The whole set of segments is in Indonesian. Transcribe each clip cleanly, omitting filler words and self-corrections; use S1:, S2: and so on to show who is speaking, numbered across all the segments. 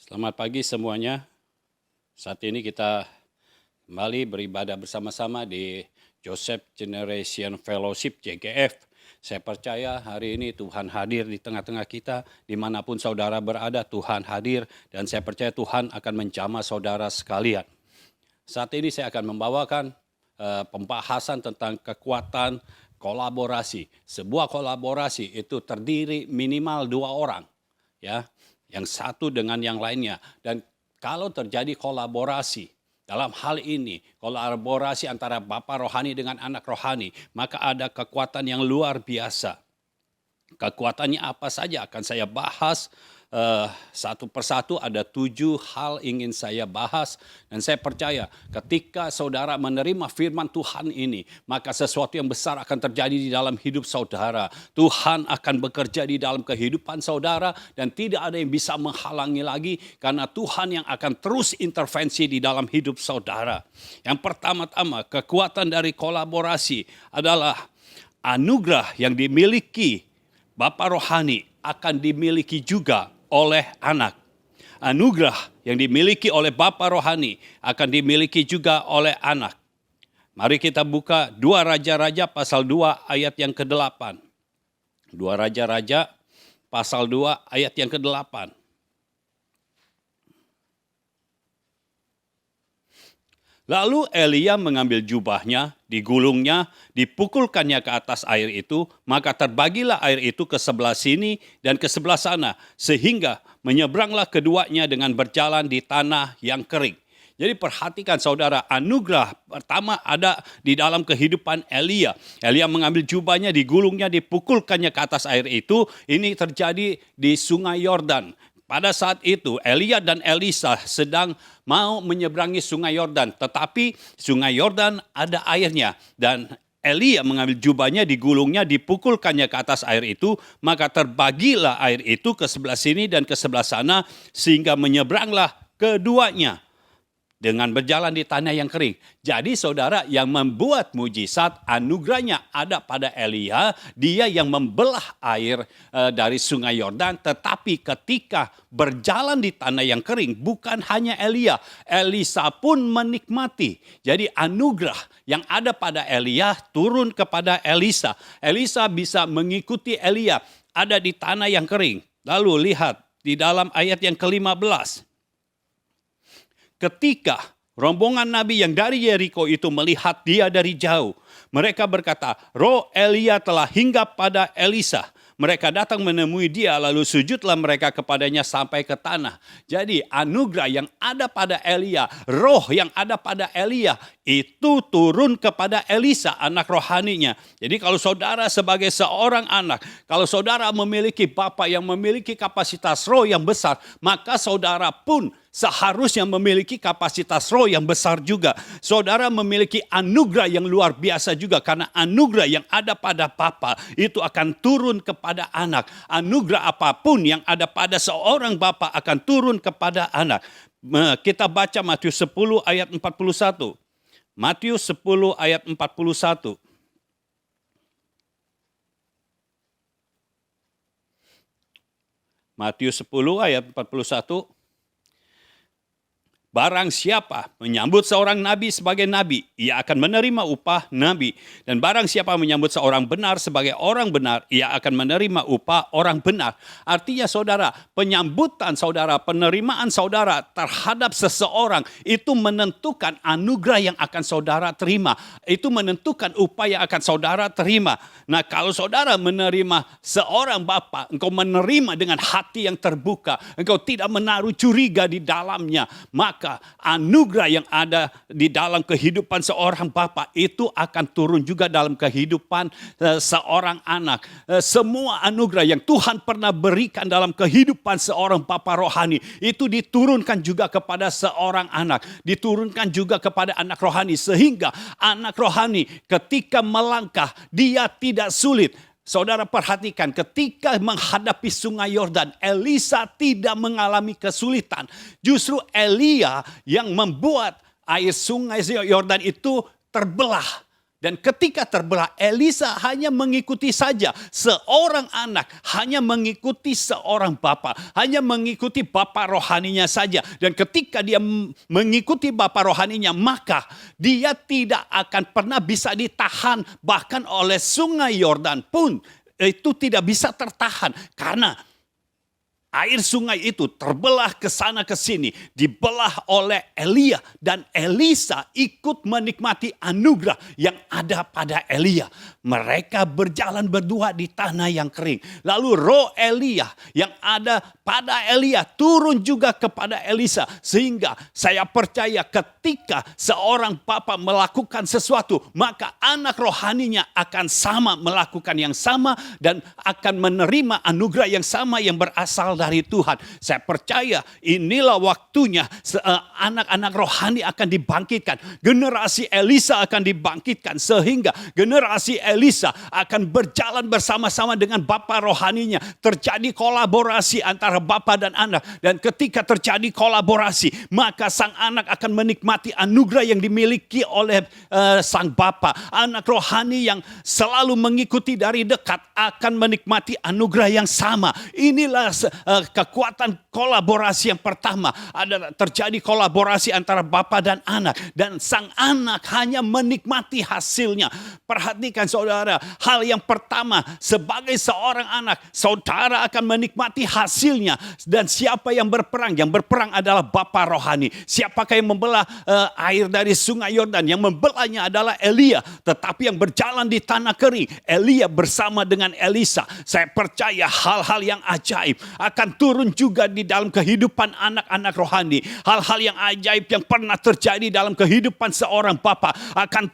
S1: Selamat pagi semuanya. Saat ini kita kembali beribadah bersama-sama di Joseph Generation Fellowship JGF. Saya percaya hari ini Tuhan hadir di tengah-tengah kita, dimanapun saudara berada Tuhan hadir, dan saya percaya Tuhan akan menjamah saudara sekalian. Saat ini saya akan membawakan pembahasan tentang kekuatan kolaborasi. Sebuah kolaborasi itu terdiri minimal 2 orang, ya, yang satu dengan yang lainnya. Dan kalau terjadi kolaborasi, dalam hal ini kolaborasi antara Bapa rohani dengan anak rohani, maka ada kekuatan yang luar biasa. Kekuatannya apa saja akan saya bahas satu persatu. Ada 7 hal ingin saya bahas, dan saya percaya ketika saudara menerima firman Tuhan ini, maka sesuatu yang besar akan terjadi di dalam hidup saudara. Tuhan akan bekerja di dalam kehidupan saudara dan tidak ada yang bisa menghalangi lagi, karena Tuhan yang akan terus intervensi di dalam hidup saudara. Yang pertama-tama, kekuatan dari kolaborasi adalah anugerah yang dimiliki Bapa rohani akan dimiliki juga oleh anak. Anugerah yang dimiliki oleh Bapa rohani akan dimiliki juga oleh anak. Mari kita buka 2 Raja-Raja pasal 2 ayat yang ke-8. 2 Raja-Raja pasal 2 ayat yang ke-8. Lalu Elia mengambil jubahnya, digulungnya, dipukulkannya ke atas air itu, maka terbagilah air itu ke sebelah sini dan ke sebelah sana, sehingga menyeberanglah keduanya dengan berjalan di tanah yang kering. Jadi perhatikan saudara, anugerah pertama ada di dalam kehidupan Elia. Elia mengambil jubahnya, digulungnya, dipukulkannya ke atas air itu. Ini terjadi di Sungai Yordan. Pada saat itu Elia dan Elisa sedang mau menyeberangi Sungai Yordan, tetapi Sungai Yordan ada airnya, dan Elia mengambil jubahnya, digulungnya, dipukulkannya ke atas air itu, maka terbagilah air itu ke sebelah sini dan ke sebelah sana, sehingga menyeberanglah keduanya dengan berjalan di tanah yang kering. Jadi saudara, yang membuat mujizat anugerahnya ada pada Elia. Dia yang membelah air dari Sungai Yordan, tetapi ketika berjalan di tanah yang kering, bukan hanya Elia, Elisa pun menikmati. Jadi anugerah yang ada pada Elia turun kepada Elisa. Elisa bisa mengikuti Elia ada di tanah yang kering. Lalu lihat di dalam ayat yang ke-15. Ketika rombongan nabi yang dari Yeriko itu melihat dia dari jauh, mereka berkata, roh Elia telah hinggap pada Elisa. Mereka datang menemui dia, lalu sujudlah mereka kepadanya sampai ke tanah. Jadi anugerah yang ada pada Elia, roh yang ada pada Elia, itu turun kepada Elisa, anak rohaninya. Jadi kalau saudara sebagai seorang anak, kalau saudara memiliki bapa yang memiliki kapasitas roh yang besar, maka saudara pun seharusnya memiliki kapasitas roh yang besar juga. Saudara memiliki anugerah yang luar biasa juga, karena anugerah yang ada pada bapa itu akan turun kepada anak. Anugerah apapun yang ada pada seorang bapa akan turun kepada anak. Kita baca Matius 10 ayat 41. Matius 10 ayat 41. Matius 10 ayat 41. Barang siapa menyambut seorang nabi sebagai nabi, ia akan menerima upah nabi. Dan barang siapa menyambut seorang benar sebagai orang benar, ia akan menerima upah orang benar. Artinya saudara, penyambutan saudara, penerimaan saudara terhadap seseorang itu menentukan anugerah yang akan saudara terima. Itu menentukan upah yang akan saudara terima. Nah, kalau saudara menerima seorang bapa, engkau menerima dengan hati yang terbuka, engkau tidak menaruh curiga di dalamnya, maka anugerah yang ada di dalam kehidupan seorang bapa itu akan turun juga dalam kehidupan seorang anak. Semua anugerah yang Tuhan pernah berikan dalam kehidupan seorang bapa rohani itu diturunkan juga kepada seorang anak, diturunkan juga kepada anak rohani, sehingga anak rohani ketika melangkah dia tidak sulit. Saudara perhatikan, ketika menghadapi Sungai Yordan, Elisa tidak mengalami kesulitan. Justru Elia yang membuat air Sungai Yordan itu terbelah. Dan ketika terbelah, Elisa hanya mengikuti saja seorang anak, hanya mengikuti seorang bapa, hanya mengikuti bapa rohaninya saja. Dan ketika dia mengikuti bapa rohaninya, maka dia tidak akan pernah bisa ditahan. Bahkan oleh sungai Yordan pun itu tidak bisa tertahan. Karena air sungai itu terbelah ke sana ke sini, dibelah oleh Elia, dan Elisa ikut menikmati anugerah yang ada pada Elia. Mereka berjalan berdua di tanah yang kering. Lalu roh Elia yang ada pada Elia turun juga kepada Elisa, sehingga saya percaya ketika seorang bapa melakukan sesuatu, maka anak rohaninya akan sama melakukan yang sama dan akan menerima anugerah yang sama yang berasal dari Tuhan. Saya percaya inilah waktunya anak-anak rohani akan dibangkitkan. Generasi Elisa akan dibangkitkan sehingga generasi Elisa akan berjalan bersama-sama dengan bapa rohaninya. Terjadi kolaborasi antara bapa dan anak. Dan ketika terjadi kolaborasi, maka sang anak akan menikmati anugerah yang dimiliki oleh sang bapa. Anak rohani yang selalu mengikuti dari dekat akan menikmati anugerah yang sama. Inilah kekuatan kolaborasi yang pertama. Ada terjadi kolaborasi antara bapa dan anak. Dan sang anak hanya menikmati hasilnya. Perhatikan saudara, hal yang pertama sebagai seorang anak, saudara akan menikmati hasilnya. Dan siapa yang berperang? Yang berperang adalah bapa rohani. Siapakah yang membelah air dari sungai Yordan? Yang membelahnya adalah Elia. Tetapi yang berjalan di tanah kering, Elia bersama dengan Elisa. Saya percaya hal-hal yang ajaib akan turun juga di dalam kehidupan anak-anak rohani. Hal-hal yang ajaib yang pernah terjadi dalam kehidupan seorang bapa akan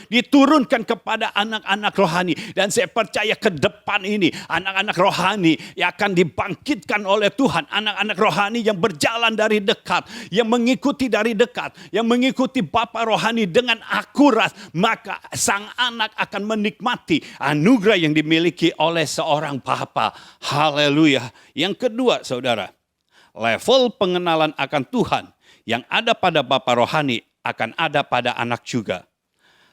S1: diturunkan kepada anak-anak rohani. Dan saya percaya ke depan ini anak-anak rohani yang akan dibangkitkan oleh Tuhan. Anak-anak rohani yang berjalan dari dekat, yang mengikuti dari dekat, yang mengikuti bapa rohani dengan akurat, maka sang anak akan menikmati anugerah yang dimiliki oleh seorang bapa. Haleluya. Yang kedua, saudara, level pengenalan akan Tuhan yang ada pada bapa rohani akan ada pada anak juga.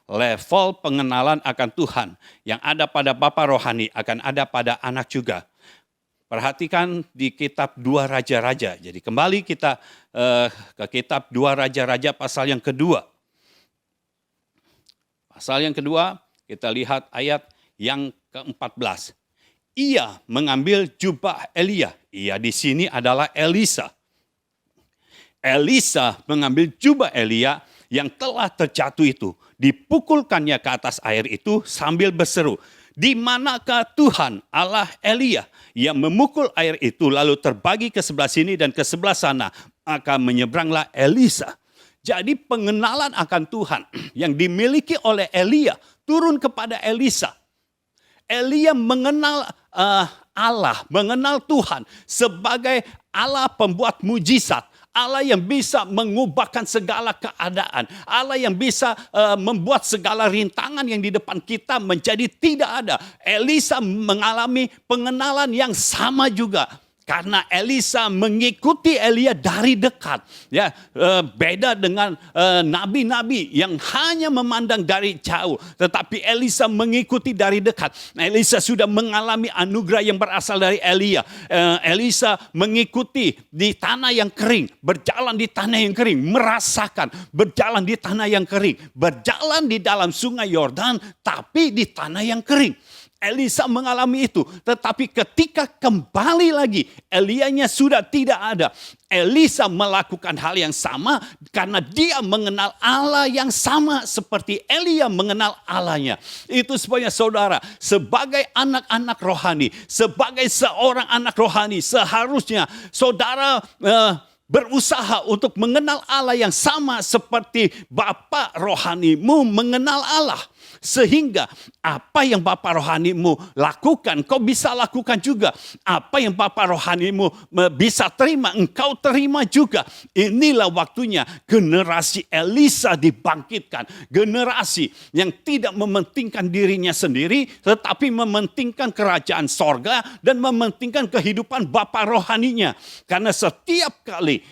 S1: Level pengenalan akan Tuhan yang ada pada bapa rohani akan ada pada anak juga. Perhatikan di kitab 2 Raja-Raja. Jadi kembali kita ke kitab 2 Raja-Raja pasal yang kedua. Pasal yang kedua, kita lihat ayat yang ke-14. Ia mengambil jubah Elia. Ia di sini adalah Elisa. Elisa mengambil jubah Elia yang telah terjatuh itu. Dipukulkannya ke atas air itu sambil berseru, "Di manakah Tuhan Allah Elia?" Yang memukul air itu lalu terbagi ke sebelah sini dan ke sebelah sana. Maka menyeberanglah Elisa. Jadi pengenalan akan Tuhan yang dimiliki oleh Elia turun kepada Elisa. Elia mengenal Allah, mengenal Tuhan sebagai Allah pembuat mujizat. Allah yang bisa mengubahkan segala keadaan. Allah yang bisa membuat segala rintangan yang di depan kita menjadi tidak ada. Elisa mengalami pengenalan yang sama juga. Karena Elisa mengikuti Elia dari dekat. Ya, beda dengan nabi-nabi yang hanya memandang dari jauh. Tetapi Elisa mengikuti dari dekat. Elisa sudah mengalami anugerah yang berasal dari Elia. Elisa mengikuti di tanah yang kering. Berjalan di tanah yang kering. Merasakan berjalan di tanah yang kering. Berjalan di dalam sungai Yordan tapi di tanah yang kering. Elisa mengalami itu, tetapi ketika kembali lagi, Elianya sudah tidak ada. Elisa melakukan hal yang sama karena dia mengenal Allah yang sama seperti Elia mengenal Allahnya. Itu supaya saudara, sebagai anak-anak rohani, sebagai seorang anak rohani, seharusnya saudara berusaha untuk mengenal Allah yang sama seperti Bapa rohanimu mengenal Allah. Sehingga apa yang Bapa rohanimu lakukan, kau bisa lakukan juga. Apa yang Bapa rohanimu bisa terima, engkau terima juga. Inilah waktunya generasi Elisa dibangkitkan. Generasi yang tidak mementingkan dirinya sendiri, tetapi mementingkan kerajaan sorga dan mementingkan kehidupan Bapa rohaninya. Karena setiap kali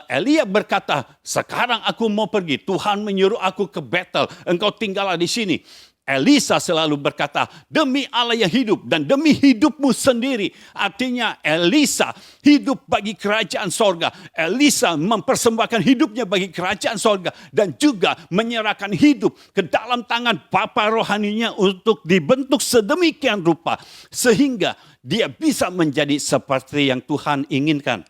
S1: Elia berkata, "Sekarang aku mau pergi, Tuhan menyuruh aku ke Betel, engkau tinggallah di sini." Elisa selalu berkata, demi Allah yang hidup dan demi hidupmu sendiri. Artinya Elisa hidup bagi kerajaan sorga. Elisa mempersembahkan hidupnya bagi kerajaan sorga. Dan juga menyerahkan hidup ke dalam tangan Bapa rohaninya untuk dibentuk sedemikian rupa. Sehingga dia bisa menjadi seperti yang Tuhan inginkan.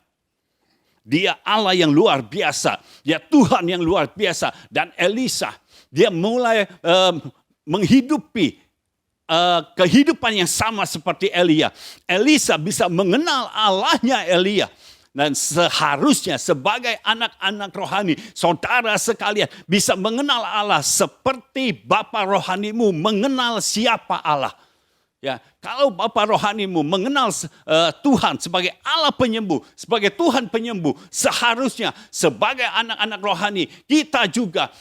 S1: Dia Allah yang luar biasa. Dia Tuhan yang luar biasa. Dan Elisa, dia mulai menghidupi kehidupan yang sama seperti Elia. Elisa bisa mengenal Allahnya Elia. Dan seharusnya sebagai anak-anak rohani, saudara sekalian bisa mengenal Allah seperti Bapa rohanimu mengenal siapa Allah. Ya, kalau Bapa rohanimu mengenal Tuhan sebagai Allah penyembuh, sebagai Tuhan penyembuh, seharusnya sebagai anak-anak rohani kita juga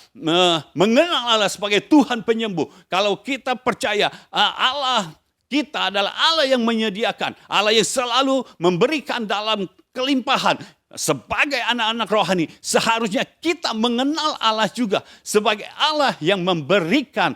S1: mengenal Allah sebagai Tuhan penyembuh. Kalau kita percaya Allah kita adalah Allah yang menyediakan, Allah yang selalu memberikan dalam kelimpahan. Sebagai anak-anak rohani, seharusnya kita mengenal Allah juga sebagai Allah yang memberikan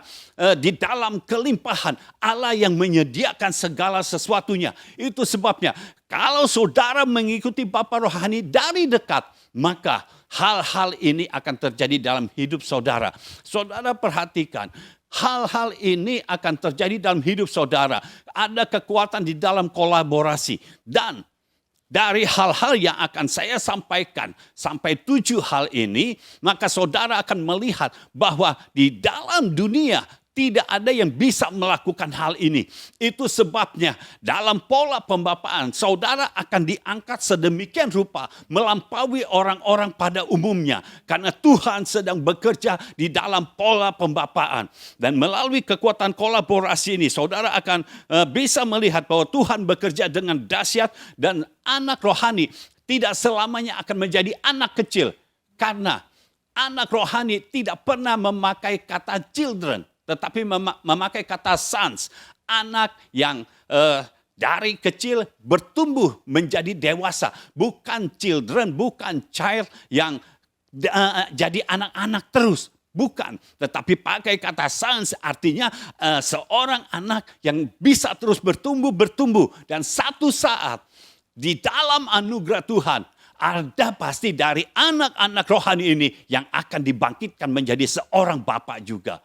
S1: di dalam kelimpahan, Allah yang menyediakan segala sesuatunya. Itu sebabnya kalau saudara mengikuti Bapa rohani dari dekat, maka hal-hal ini akan terjadi dalam hidup saudara. Saudara perhatikan, hal-hal ini akan terjadi dalam hidup saudara. Ada kekuatan di dalam kolaborasi. Dan dari hal-hal yang akan saya sampaikan, sampai 7 hal ini, maka saudara akan melihat bahwa di dalam dunia tidak ada yang bisa melakukan hal ini. Itu sebabnya dalam pola pembapaan, saudara akan diangkat sedemikian rupa melampaui orang-orang pada umumnya. Karena Tuhan sedang bekerja di dalam pola pembapaan. Dan melalui kekuatan kolaborasi ini, saudara akan bisa melihat bahwa Tuhan bekerja dengan dahsyat. Dan anak rohani tidak selamanya akan menjadi anak kecil. Karena anak rohani tidak pernah memakai kata children, tetapi memakai kata sons, anak yang dari kecil bertumbuh menjadi dewasa. Bukan children, bukan child yang jadi anak-anak terus. Bukan, tetapi pakai kata sons artinya seorang anak yang bisa terus bertumbuh. Dan satu saat di dalam anugerah Tuhan, ada pasti dari anak-anak rohani ini yang akan dibangkitkan menjadi seorang bapak juga.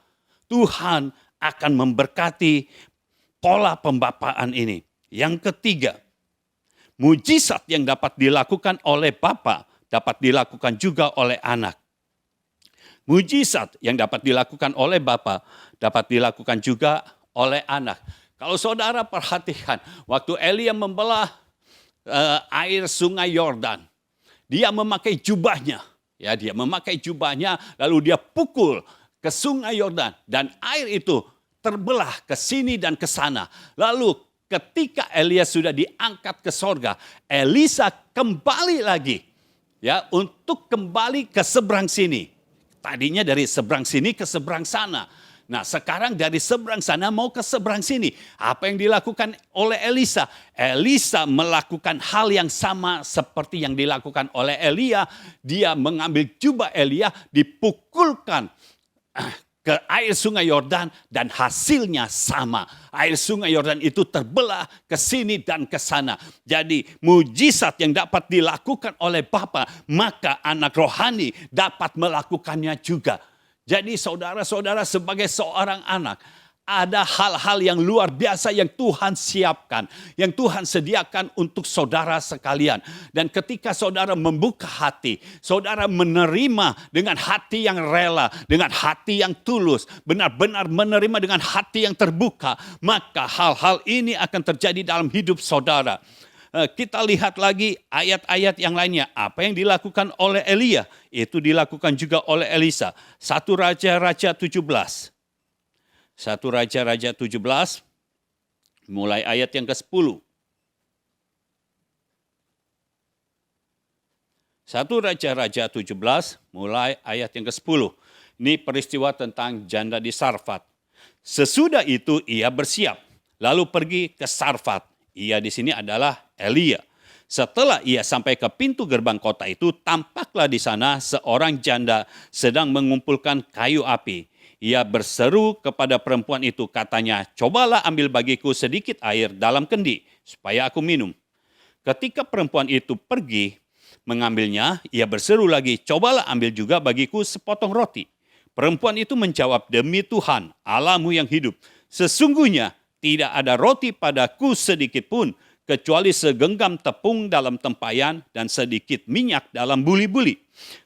S1: Tuhan akan memberkati pola pembapaan ini. Yang ketiga, mujizat yang dapat dilakukan oleh Bapa dapat dilakukan juga oleh anak. Mujizat yang dapat dilakukan oleh Bapa dapat dilakukan juga oleh anak. Kalau saudara perhatikan, waktu Elia membelah air sungai Yordan, dia memakai jubahnya. Ya, dia memakai jubahnya lalu dia pukul ke sungai Yordan dan air itu terbelah ke sini dan ke sana. Lalu ketika Elia sudah diangkat ke sorga, Elisa kembali lagi ya untuk kembali ke seberang sini. Tadinya dari seberang sini ke seberang sana. Nah, sekarang dari seberang sana mau ke seberang sini. Apa yang dilakukan oleh Elisa? Elisa melakukan hal yang sama seperti yang dilakukan oleh Elia. Dia mengambil jubah Elia, dipukulkan ke air sungai Yordan dan hasilnya sama. Air sungai Yordan itu terbelah ke sini dan ke sana. Jadi mujizat yang dapat dilakukan oleh Bapa, maka anak rohani dapat melakukannya juga. Jadi saudara-saudara sebagai seorang anak, ada hal-hal yang luar biasa yang Tuhan siapkan, yang Tuhan sediakan untuk saudara sekalian. Dan ketika saudara membuka hati, saudara menerima dengan hati yang rela, dengan hati yang tulus, benar-benar menerima dengan hati yang terbuka, maka hal-hal ini akan terjadi dalam hidup saudara. Kita lihat lagi ayat-ayat yang lainnya. Apa yang dilakukan oleh Elia, itu dilakukan juga oleh Elisa. 1 Raja-Raja 17. 1 Raja-Raja 17, mulai ayat yang ke-10. 1 Raja-Raja 17, mulai ayat yang ke-10. Ini peristiwa tentang janda di Sarfat. Sesudah itu ia bersiap, lalu pergi ke Sarfat. Ia di sini adalah Elia. Setelah ia sampai ke pintu gerbang kota itu, tampaklah di sana seorang janda sedang mengumpulkan kayu api. ia berseru kepada perempuan itu, katanya, "Cobalah ambil bagiku sedikit air dalam kendi, supaya aku minum." Ketika perempuan itu pergi mengambilnya, ia berseru lagi, "Cobalah ambil juga bagiku sepotong roti." Perempuan itu menjawab, "Demi Tuhan, Allahmu yang hidup, sesungguhnya tidak ada roti padaku sedikit pun, kecuali segenggam tepung dalam tempayan dan sedikit minyak dalam buli-buli.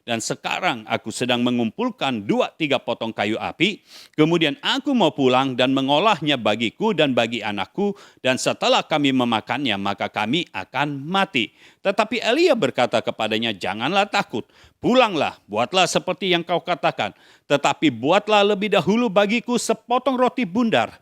S1: Dan sekarang aku sedang mengumpulkan 2-3 potong kayu api, kemudian aku mau pulang dan mengolahnya bagiku dan bagi anakku, dan setelah kami memakannya maka kami akan mati." Tetapi Elia berkata kepadanya, "Janganlah takut, pulanglah, buatlah seperti yang kau katakan, tetapi buatlah lebih dahulu bagiku sepotong roti bundar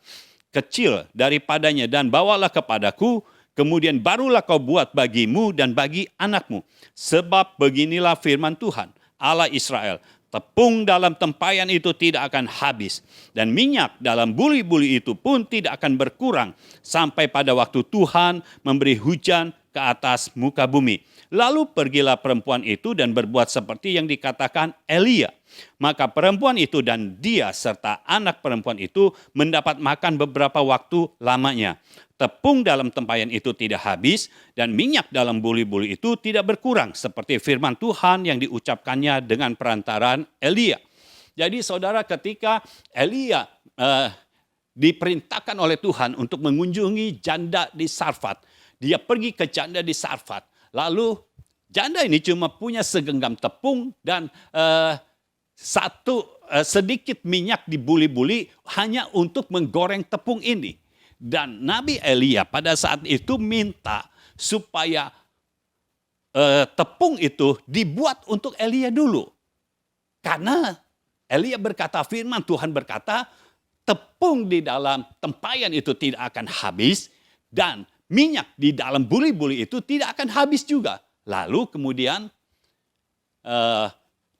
S1: kecil daripadanya dan bawalah kepadaku, kemudian barulah kau buat bagimu dan bagi anakmu. Sebab beginilah firman Tuhan, Allah Israel, tepung dalam tempayan itu tidak akan habis, dan minyak dalam buli-buli itu pun tidak akan berkurang, sampai pada waktu Tuhan memberi hujan ke atas muka bumi." Lalu pergilah perempuan itu dan berbuat seperti yang dikatakan Elia. Maka perempuan itu dan dia serta anak perempuan itu mendapat makan beberapa waktu lamanya. Tepung dalam tempayan itu tidak habis dan minyak dalam buli-buli itu tidak berkurang, seperti firman Tuhan yang diucapkannya dengan perantaraan Elia. Jadi saudara, ketika Elia diperintahkan oleh Tuhan untuk mengunjungi janda di Sarfat, dia pergi ke janda di Sarfat. Lalu janda ini cuma punya segenggam tepung dan sedikit minyak di buli-buli hanya untuk menggoreng tepung ini. Dan Nabi Elia pada saat itu minta supaya tepung itu dibuat untuk Elia dulu. Karena Elia berkata, firman Tuhan berkata, tepung di dalam tempayan itu tidak akan habis dan minyak di dalam buli-buli itu tidak akan habis juga. Lalu kemudian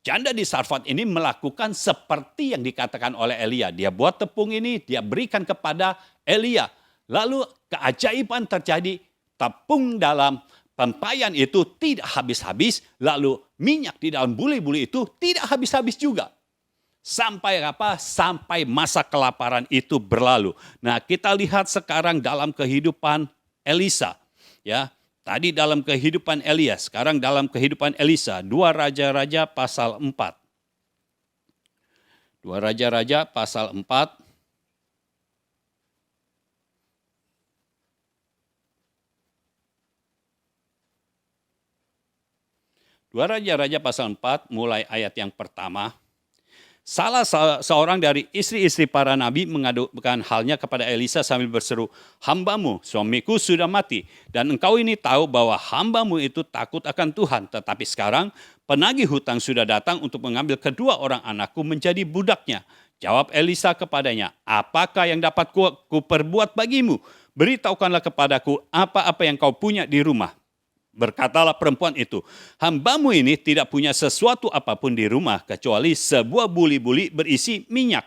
S1: janda di Sarfat ini melakukan seperti yang dikatakan oleh Elia. Dia buat tepung ini, dia berikan kepada Elia. Lalu keajaiban terjadi, tepung dalam tempayan itu tidak habis-habis, lalu minyak di dalam buli-buli itu tidak habis-habis juga. Sampai apa? Sampai masa kelaparan itu berlalu. Nah, kita lihat sekarang dalam kehidupan Elisa, ya. Tadi dalam kehidupan Elia, sekarang dalam kehidupan Elisa. 2 Raja-Raja pasal 4. 2 Raja-Raja pasal 4. Dua Raja-Raja pasal 4 mulai ayat yang pertama. Salah seorang dari istri-istri para nabi mengadukan halnya kepada Elisa sambil berseru, "Hambamu, suamiku sudah mati, dan engkau ini tahu bahwa hambamu itu takut akan Tuhan. Tetapi sekarang penagih hutang sudah datang untuk mengambil kedua orang anakku menjadi budaknya." Jawab Elisa kepadanya, "Apakah yang dapat ku perbuat bagimu? Beritahukanlah kepadaku apa-apa yang kau punya di rumah." Berkatalah perempuan itu, "Hambamu ini tidak punya sesuatu apapun di rumah kecuali sebuah buli-buli berisi minyak."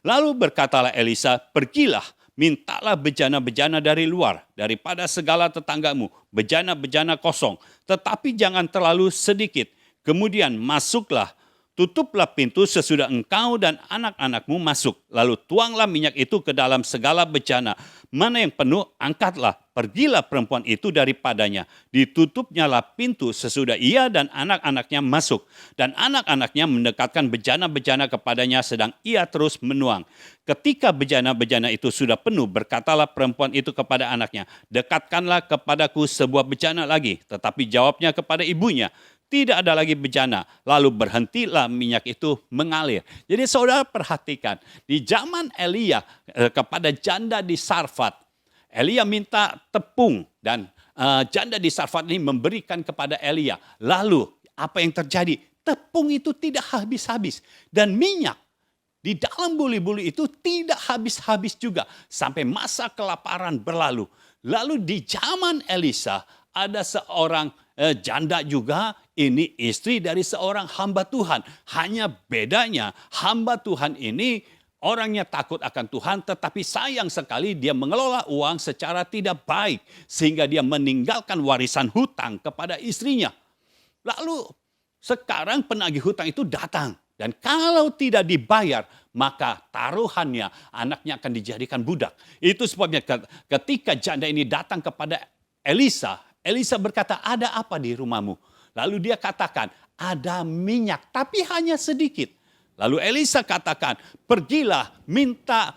S1: Lalu berkatalah Elisa, "Pergilah, mintalah bejana-bejana dari luar, daripada segala tetanggamu, bejana-bejana kosong, tetapi jangan terlalu sedikit. Kemudian masuklah, tutuplah pintu sesudah engkau dan anak-anakmu masuk. Lalu tuanglah minyak itu ke dalam segala bejana. Mana yang penuh, angkatlah. Pergilah perempuan itu daripadanya. Ditutupnyalah pintu sesudah ia dan anak-anaknya masuk. Dan anak-anaknya mendekatkan bejana-bejana kepadanya sedang ia terus menuang. Ketika bejana-bejana itu sudah penuh, berkatalah perempuan itu kepada anaknya, "Dekatkanlah kepadaku sebuah bejana lagi." Tetapi jawabnya kepada ibunya, "Tidak ada lagi bejana." Lalu berhentilah minyak itu mengalir. Jadi saudara perhatikan, di zaman Elia kepada janda di Sarfat, Elia minta tepung dan janda di Sarfat ini memberikan kepada Elia. Lalu apa yang terjadi? Tepung itu tidak habis-habis dan minyak di dalam buli-buli itu tidak habis-habis juga sampai masa kelaparan berlalu. Lalu di zaman Elisa ada seorang janda juga, ini istri dari seorang hamba Tuhan. Hanya bedanya hamba Tuhan ini orangnya takut akan Tuhan, tetapi sayang sekali dia mengelola uang secara tidak baik. Sehingga dia meninggalkan warisan hutang kepada istrinya. Lalu sekarang penagih hutang itu datang. Dan kalau tidak dibayar, maka taruhannya anaknya akan dijadikan budak. Itu sebabnya ketika janda ini datang kepada Elisa, Elisa berkata, ada apa di rumahmu? Lalu dia katakan, ada minyak tapi hanya sedikit. Lalu Elisa katakan, pergilah minta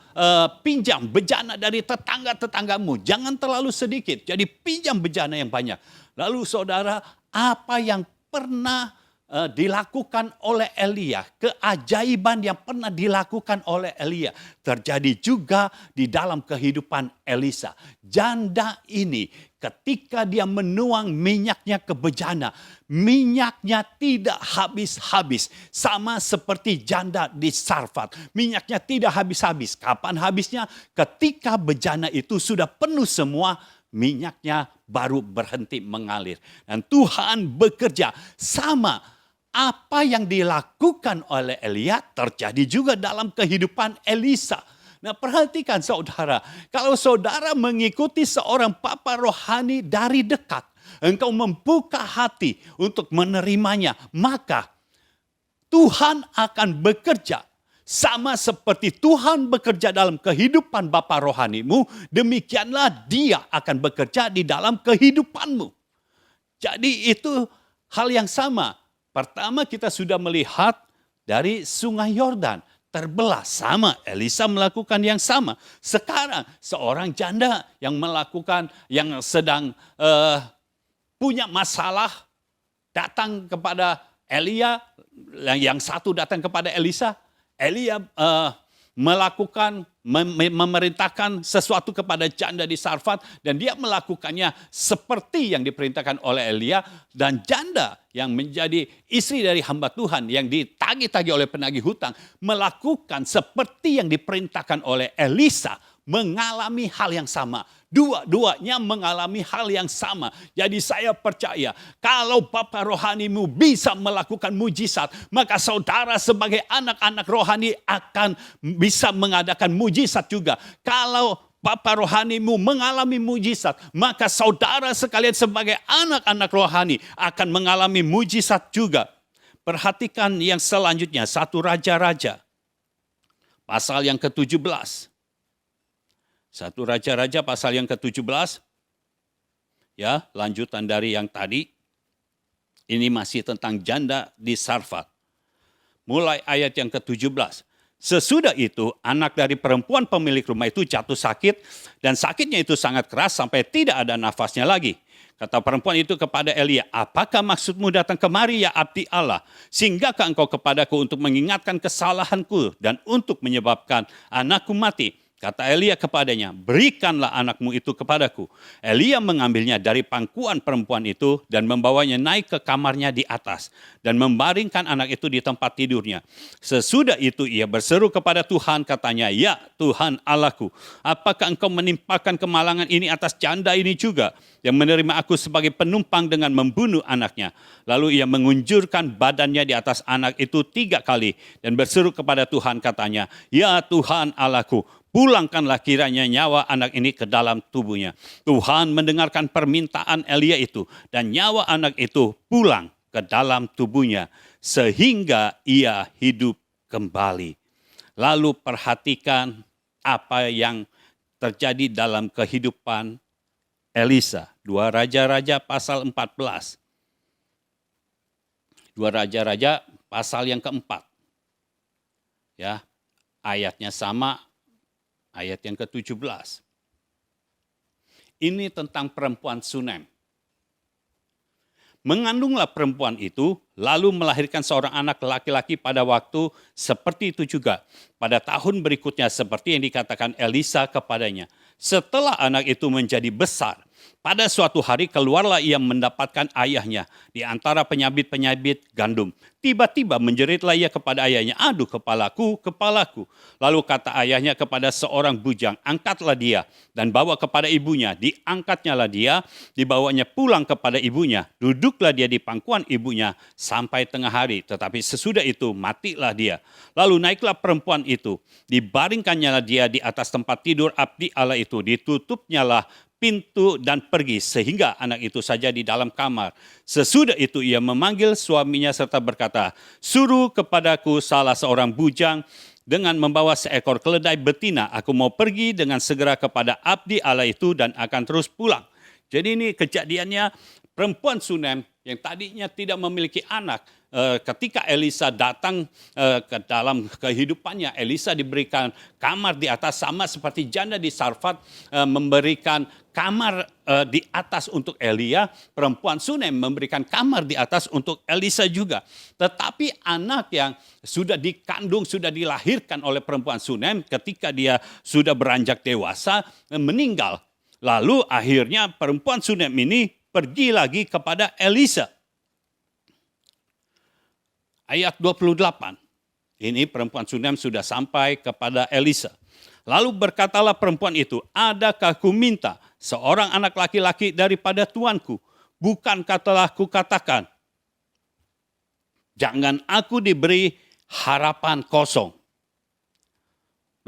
S1: pinjam bejana dari tetangga-tetanggamu. Jangan terlalu sedikit, jadi pinjam bejana yang banyak. Lalu saudara, apa yang pernah dilakukan oleh Elia, keajaiban yang pernah dilakukan oleh Elia terjadi juga di dalam kehidupan Elisa. Janda ini ketika dia menuang minyaknya ke bejana, minyaknya tidak habis-habis. Sama seperti janda di Sarfat, minyaknya tidak habis-habis. Kapan habisnya? Ketika bejana itu sudah penuh semua, minyaknya baru berhenti mengalir. Dan Tuhan bekerja sama. Apa yang dilakukan oleh Elia terjadi juga dalam kehidupan Elisa. Nah, perhatikan saudara, kalau saudara mengikuti seorang papa rohani dari dekat, engkau membuka hati untuk menerimanya, maka Tuhan akan bekerja. Sama seperti Tuhan bekerja dalam kehidupan bapa rohanimu, demikianlah Dia akan bekerja di dalam kehidupanmu. Jadi itu hal yang sama. Pertama kita sudah melihat dari sungai Yordan terbelah, sama Elisa melakukan yang sama. Sekarang seorang janda yang melakukan, yang sedang punya masalah datang kepada Elia, yang satu datang kepada Elisa. Elia melakukan, memerintahkan sesuatu kepada janda di Sarfat, dan dia melakukannya seperti yang diperintahkan oleh Elia. Dan janda yang menjadi istri dari hamba Tuhan yang ditagih-tagih oleh penagih hutang melakukan seperti yang diperintahkan oleh Elisa, mengalami hal yang sama. Dua-duanya mengalami hal yang sama. Jadi saya percaya kalau Bapa rohanimu bisa melakukan mujizat, maka saudara sebagai anak-anak rohani akan bisa mengadakan mujizat juga. Kalau Bapa rohanimu mengalami mujizat, maka saudara sekalian sebagai anak-anak rohani akan mengalami mujizat juga. Perhatikan yang selanjutnya, 1 Raja-Raja pasal yang ke-17. 1 Raja-Raja pasal yang ke-17, ya, lanjutan dari yang tadi. Ini masih tentang janda di Sarfat. Mulai ayat yang ke-17. Sesudah itu anak dari perempuan pemilik rumah itu jatuh sakit, dan sakitnya itu sangat keras sampai tidak ada nafasnya lagi. Kata perempuan itu kepada Elia, apakah maksudmu datang kemari ya abdi Allah? Singgahkah engkau kepadaku untuk mengingatkan kesalahanku dan untuk menyebabkan anakku mati? Kata Elia kepadanya, berikanlah anakmu itu kepadaku. Elia mengambilnya dari pangkuan perempuan itu dan membawanya naik ke kamarnya di atas dan membaringkan anak itu di tempat tidurnya. Sesudah itu ia berseru kepada Tuhan, katanya, ya Tuhan Allahku, apakah engkau menimpakan kemalangan ini atas janda ini juga yang menerima aku sebagai penumpang dengan membunuh anaknya? Lalu ia mengunjurkan badannya di atas anak itu 3 kali dan berseru kepada Tuhan, katanya, ya Tuhan Allahku, pulangkanlah kiranya nyawa anak ini ke dalam tubuhnya. Tuhan mendengarkan permintaan Elia itu dan nyawa anak itu pulang ke dalam tubuhnya sehingga ia hidup kembali. Lalu perhatikan apa yang terjadi dalam kehidupan Elisa. 2 Raja-Raja pasal 14. 2 Raja-Raja pasal yang keempat. Ya, ayatnya sama. Ayat yang ke-17. Ini tentang perempuan Sunem. Mengandunglah perempuan itu, lalu melahirkan seorang anak laki-laki pada waktu seperti itu juga. Pada tahun berikutnya seperti yang dikatakan Elisa kepadanya. Setelah anak itu menjadi besar, pada suatu hari keluarlah ia mendapatkan ayahnya di antara penyabit-penyabit gandum. Tiba-tiba menjeritlah ia kepada ayahnya, aduh kepalaku, kepalaku. Lalu kata ayahnya kepada seorang bujang, angkatlah dia dan bawa kepada ibunya. Diangkatnyalah dia, dibawanya pulang kepada ibunya. Duduklah dia di pangkuan ibunya sampai tengah hari. Tetapi sesudah itu matilah dia. Lalu naiklah perempuan itu, dibaringkannya dia di atas tempat tidur abdi Allah itu. Ditutupnyalah pintu dan pergi sehingga anak itu saja di dalam kamar. Sesudah itu ia memanggil suaminya serta berkata, suruh kepadaku salah seorang bujang dengan membawa seekor keledai betina. Aku mau pergi dengan segera kepada abdi Allah itu dan akan terus pulang. Jadi ini kejadiannya perempuan Sunem yang tadinya tidak memiliki anak. Ketika Elisa datang ke dalam kehidupannya, Elisa diberikan kamar di atas sama seperti janda di Sarfat memberikan kamar di atas untuk Elia, perempuan Sunem memberikan kamar di atas untuk Elisa juga. Tetapi anak yang sudah dikandung, sudah dilahirkan oleh perempuan Sunem ketika dia sudah beranjak dewasa meninggal. Lalu akhirnya perempuan Sunem ini pergi lagi kepada Elisa. Ayat 28. Ini perempuan Sunem sudah sampai kepada Elisa. Lalu berkatalah perempuan itu, adakah ku minta seorang anak laki-laki daripada tuanku? Bukankah telah kukatakan, jangan aku diberi harapan kosong.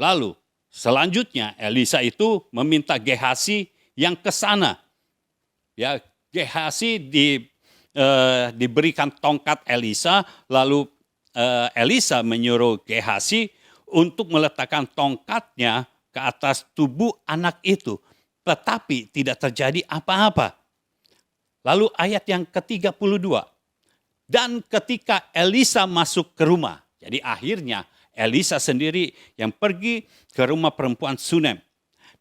S1: Lalu selanjutnya Elisa itu meminta Gehasi yang ke sana. Ya, Gehasi diberikan tongkat Elisa, lalu Elisa menyuruh Gehasi untuk meletakkan tongkatnya ke atas tubuh anak itu. Tetapi tidak terjadi apa-apa. Lalu ayat yang ke-32. Dan ketika Elisa masuk ke rumah, jadi akhirnya Elisa sendiri yang pergi ke rumah perempuan Sunem.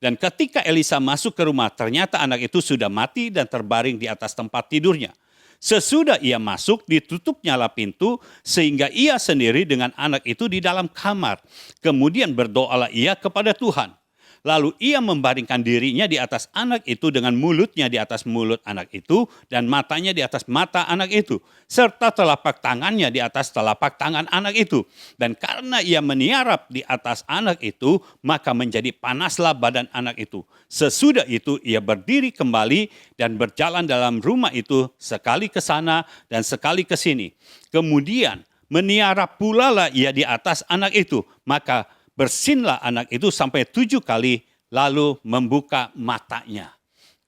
S1: Dan ketika Elisa masuk ke rumah, ternyata anak itu sudah mati dan terbaring di atas tempat tidurnya. Sesudah ia masuk, ditutupnyalah pintu, sehingga ia sendiri dengan anak itu di dalam kamar. Kemudian berdoalah ia kepada Tuhan. Lalu ia membaringkan dirinya di atas anak itu dengan mulutnya di atas mulut anak itu dan matanya di atas mata anak itu. Serta telapak tangannya di atas telapak tangan anak itu. Dan karena ia meniarap di atas anak itu, maka menjadi panaslah badan anak itu. Sesudah itu ia berdiri kembali dan berjalan dalam rumah itu sekali ke sana dan sekali ke sini. Kemudian meniarap pula lah ia di atas anak itu, maka bersinlah anak itu sampai 7 kali, lalu membuka matanya.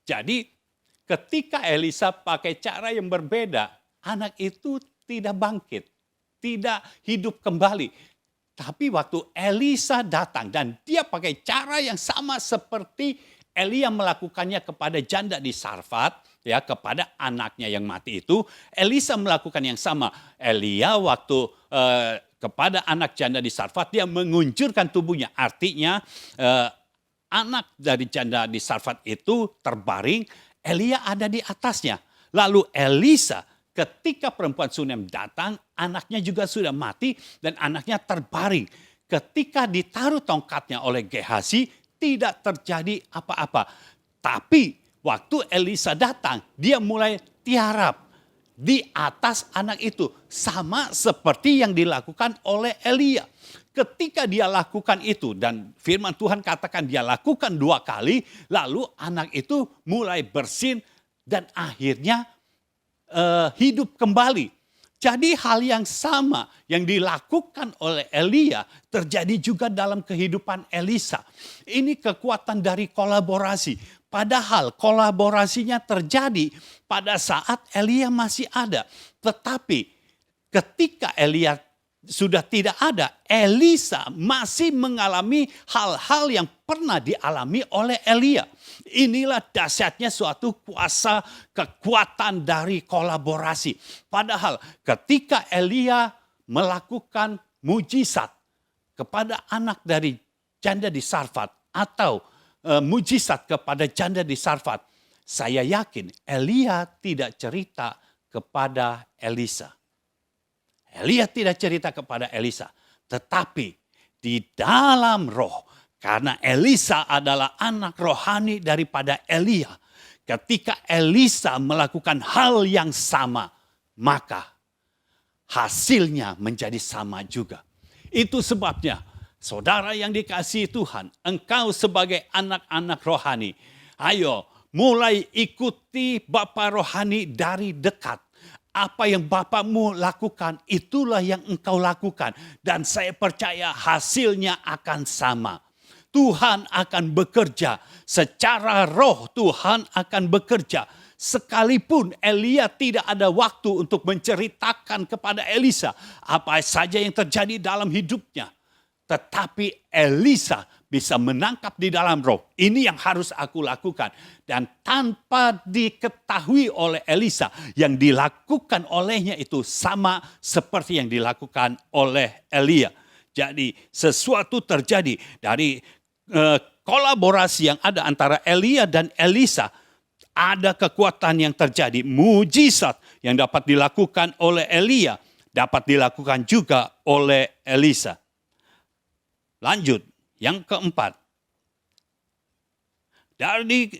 S1: Jadi ketika Elisa pakai cara yang berbeda, anak itu tidak bangkit, tidak hidup kembali. Tapi waktu Elisa datang dan dia pakai cara yang sama seperti Elia melakukannya kepada janda di Sarfat, ya, kepada anaknya yang mati itu, Elisa melakukan yang sama. Elia waktu kepada anak janda di Sarfat, dia menguncurkan tubuhnya. Artinya anak dari janda di Sarfat itu terbaring, Elia ada di atasnya. Lalu Elisa ketika perempuan Sunem datang, anaknya juga sudah mati dan anaknya terbaring. Ketika ditaruh tongkatnya oleh Gehasi, tidak terjadi apa-apa. Tapi waktu Elisa datang, dia mulai tiarap di atas anak itu. Sama seperti yang dilakukan oleh Elia. Ketika dia lakukan itu dan firman Tuhan katakan dia lakukan 2 kali. Lalu anak itu mulai bersin dan akhirnya hidup kembali. Jadi hal yang sama yang dilakukan oleh Elia terjadi juga dalam kehidupan Elisa. Ini kekuatan dari kolaborasi. Padahal kolaborasinya terjadi pada saat Elia masih ada. Tetapi ketika Elia sudah tidak ada, Elisa masih mengalami hal-hal yang pernah dialami oleh Elia. Inilah dahsyatnya suatu kuasa kekuatan dari kolaborasi. Padahal ketika Elia melakukan mujizat kepada anak dari janda di Sarfat atau mujizat kepada janda di Sarfat, saya yakin Elia tidak cerita kepada Elisa. Elia tidak cerita kepada Elisa, tetapi di dalam roh, karena Elisa adalah anak rohani daripada Elia. Ketika Elisa melakukan hal yang sama, maka hasilnya menjadi sama juga. Itu sebabnya, saudara yang dikasihi Tuhan, engkau sebagai anak-anak rohani, ayo mulai ikuti Bapa rohani dari dekat. Apa yang Bapakmu lakukan, itulah yang engkau lakukan. Dan saya percaya hasilnya akan sama. Tuhan akan bekerja. Secara roh Tuhan akan bekerja. Sekalipun Elia tidak ada waktu untuk menceritakan kepada Elisa apa saja yang terjadi dalam hidupnya. tetapi Elisa bisa menangkap di dalam roh. Ini yang harus aku lakukan. Dan tanpa diketahui oleh Elisa, yang dilakukan olehnya itu sama seperti yang dilakukan oleh Elia. Jadi sesuatu terjadi dari kolaborasi yang ada antara Elia dan Elisa. Ada kekuatan yang terjadi, mujizat yang dapat dilakukan oleh Elia, dapat dilakukan juga oleh Elisa. Lanjut, yang keempat. Dari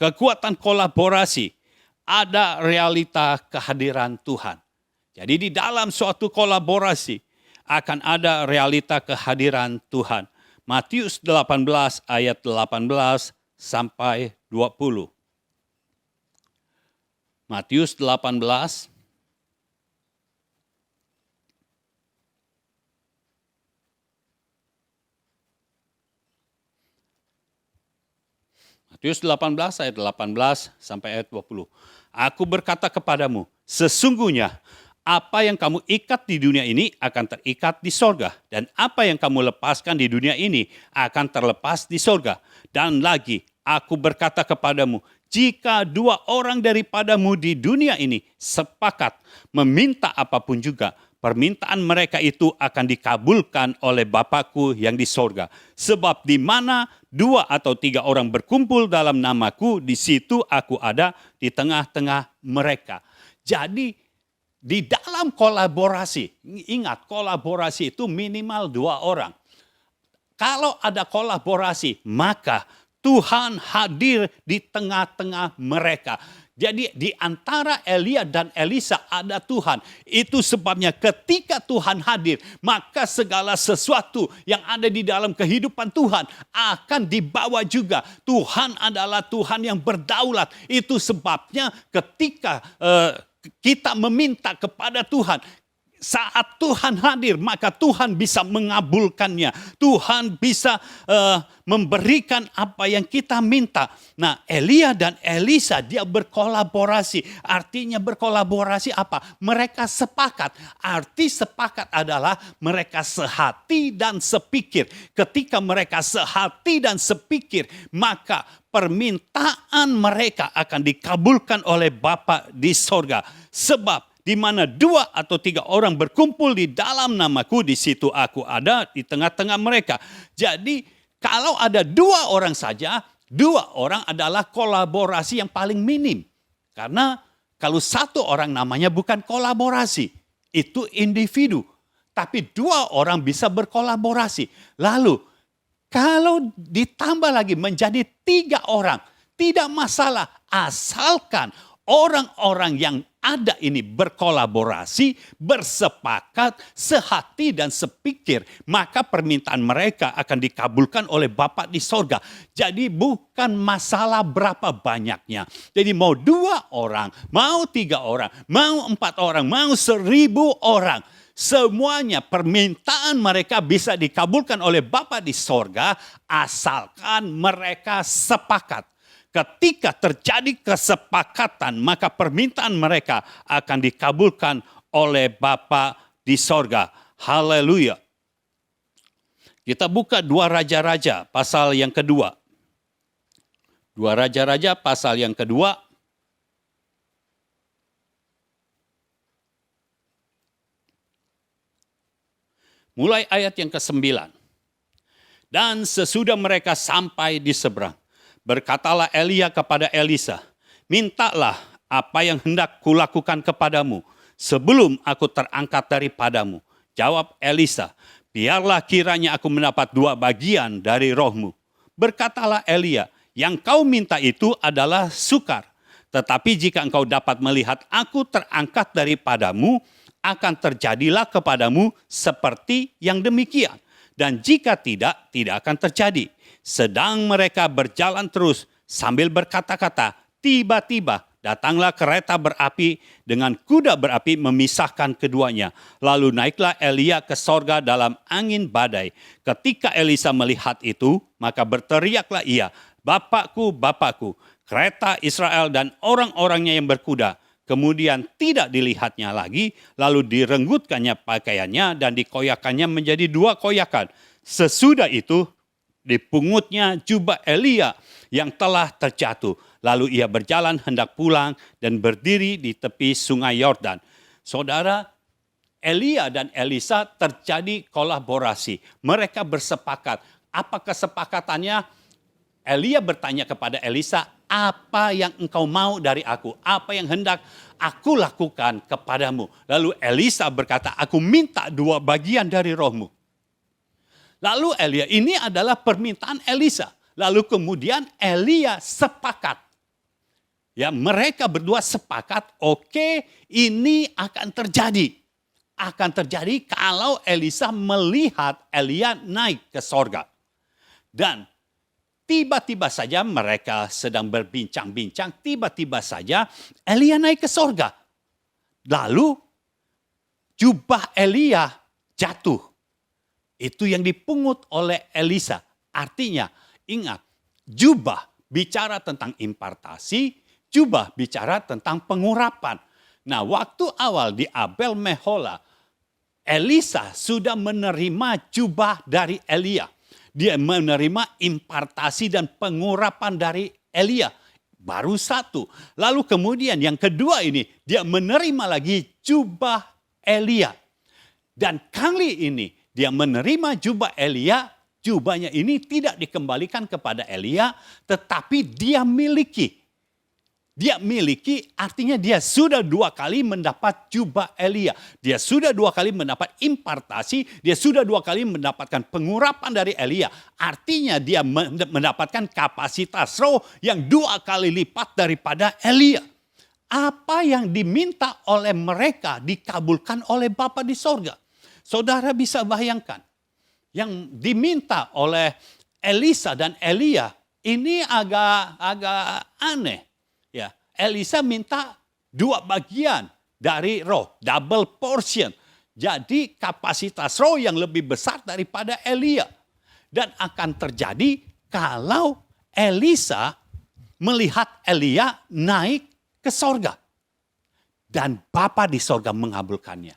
S1: kekuatan kolaborasi, ada realita kehadiran Tuhan. Jadi di dalam suatu kolaborasi, akan ada realita kehadiran Tuhan. Matius 18 ayat 18 sampai 20. Matius 18 Matius 18 ayat 18 sampai ayat 20. Aku berkata kepadamu, sesungguhnya apa yang kamu ikat di dunia ini akan terikat di sorga. Dan apa yang kamu lepaskan di dunia ini akan terlepas di sorga. Dan lagi, aku berkata kepadamu, jika 2 orang daripadamu di dunia ini sepakat meminta apapun juga, permintaan mereka itu akan dikabulkan oleh Bapakku yang di sorga. Sebab di mana 2 atau 3 orang berkumpul dalam namaku, di situ aku ada di tengah-tengah mereka. Jadi di dalam kolaborasi, ingat kolaborasi itu minimal 2 orang. Kalau ada kolaborasi, maka Tuhan hadir di tengah-tengah mereka. Jadi di antara Elia dan Elisa ada Tuhan. Itu sebabnya ketika Tuhan hadir, maka segala sesuatu yang ada di dalam kehidupan Tuhan akan dibawa juga. Tuhan adalah Tuhan yang berdaulat. Itu sebabnya ketika kita meminta kepada Tuhan, saat Tuhan hadir, maka Tuhan bisa mengabulkannya. Tuhan bisa memberikan apa yang kita minta. Nah, Elia dan Elisa dia berkolaborasi. Artinya berkolaborasi apa? Mereka sepakat. Arti sepakat adalah mereka sehati dan sepikir. Ketika mereka sehati dan sepikir, maka permintaan mereka akan dikabulkan oleh Bapa di sorga. Sebab di mana 2 atau 3 orang berkumpul di dalam namaku, di situ aku ada di tengah-tengah mereka. Jadi kalau ada 2 orang saja, 2 orang adalah kolaborasi yang paling minim. Karena kalau 1 orang namanya bukan kolaborasi, itu individu. Tapi 2 orang bisa berkolaborasi. Lalu kalau ditambah lagi menjadi 3 orang, tidak masalah asalkan orang-orang yang ada ini berkolaborasi, bersepakat, sehati dan sepikir, maka permintaan mereka akan dikabulkan oleh Bapa di sorga. Jadi bukan masalah berapa banyaknya. Jadi mau 2 orang, mau 3 orang, mau 4 orang, mau 1000 orang. Semuanya permintaan mereka bisa dikabulkan oleh Bapa di sorga asalkan mereka sepakat. Ketika terjadi kesepakatan, maka permintaan mereka akan dikabulkan oleh Bapa di sorga. Haleluya. Kita buka 2 Raja-Raja pasal yang kedua. 2 Raja-Raja pasal yang kedua. Mulai ayat yang ke-9. Dan sesudah mereka sampai di seberang, berkatalah Elia kepada Elisa, mintalah apa yang hendak kulakukan kepadamu sebelum aku terangkat daripadamu. Jawab Elisa, biarlah kiranya aku mendapat 2 bagian dari rohmu. Berkatalah Elia, yang kau minta itu adalah sukar. Tetapi jika engkau dapat melihat aku terangkat daripadamu, akan terjadilah kepadamu seperti yang demikian. Dan jika tidak, tidak akan terjadi. Sedang mereka berjalan terus sambil berkata-kata, tiba-tiba datanglah kereta berapi dengan kuda berapi memisahkan keduanya. Lalu naiklah Elia ke sorga dalam angin badai. Ketika Elisa melihat itu, maka berteriaklah ia, Bapakku, Bapakku, kereta Israel dan orang-orangnya yang berkuda. Kemudian tidak dilihatnya lagi, lalu direnggutkannya pakaiannya dan dikoyakannya menjadi 2 koyakan. Sesudah itu dipungutnya jubah Elia yang telah terjatuh. Lalu ia berjalan hendak pulang dan berdiri di tepi sungai Yordan. Saudara, Elia dan Elisa terjadi kolaborasi. Mereka bersepakat. Apa kesepakatannya? Elia bertanya kepada Elisa, apa yang engkau mau dari aku? Apa yang hendak aku lakukan kepadamu? Lalu Elisa berkata, aku minta 2 bagian dari rohmu. Lalu Elia, ini adalah permintaan Elisa. Lalu kemudian Elia sepakat. Ya, mereka berdua sepakat, oke, ini akan terjadi. Akan terjadi kalau Elisa melihat Elia naik ke sorga. Dan tiba-tiba saja mereka sedang berbincang-bincang, tiba-tiba saja Elia naik ke sorga. Lalu jubah Elia jatuh. Itu yang dipungut oleh Elisa. Artinya, ingat, jubah bicara tentang impartasi, jubah bicara tentang pengurapan. Nah, waktu awal di Abel Mehola, Elisa sudah menerima jubah dari Elia. Dia menerima impartasi dan pengurapan dari Elia. Baru satu. Lalu kemudian yang kedua ini, dia menerima lagi jubah Elia. Dan kali ini, dia menerima jubah Elia, jubahnya ini tidak dikembalikan kepada Elia, tetapi dia miliki. Dia miliki artinya dia sudah 2 kali mendapat jubah Elia. Dia sudah 2 kali mendapat impartasi, dia sudah 2 kali mendapatkan pengurapan dari Elia. Artinya dia mendapatkan kapasitas roh yang 2 kali lipat daripada Elia. Apa yang diminta oleh mereka dikabulkan oleh Bapa di sorga. Saudara bisa bayangkan, yang diminta oleh Elisa dan Elia ini agak aneh. Ya, Elisa minta 2 bagian dari roh, double portion. Jadi kapasitas roh yang lebih besar daripada Elia. Dan akan terjadi kalau Elisa melihat Elia naik ke sorga. Dan Bapa di sorga mengabulkannya.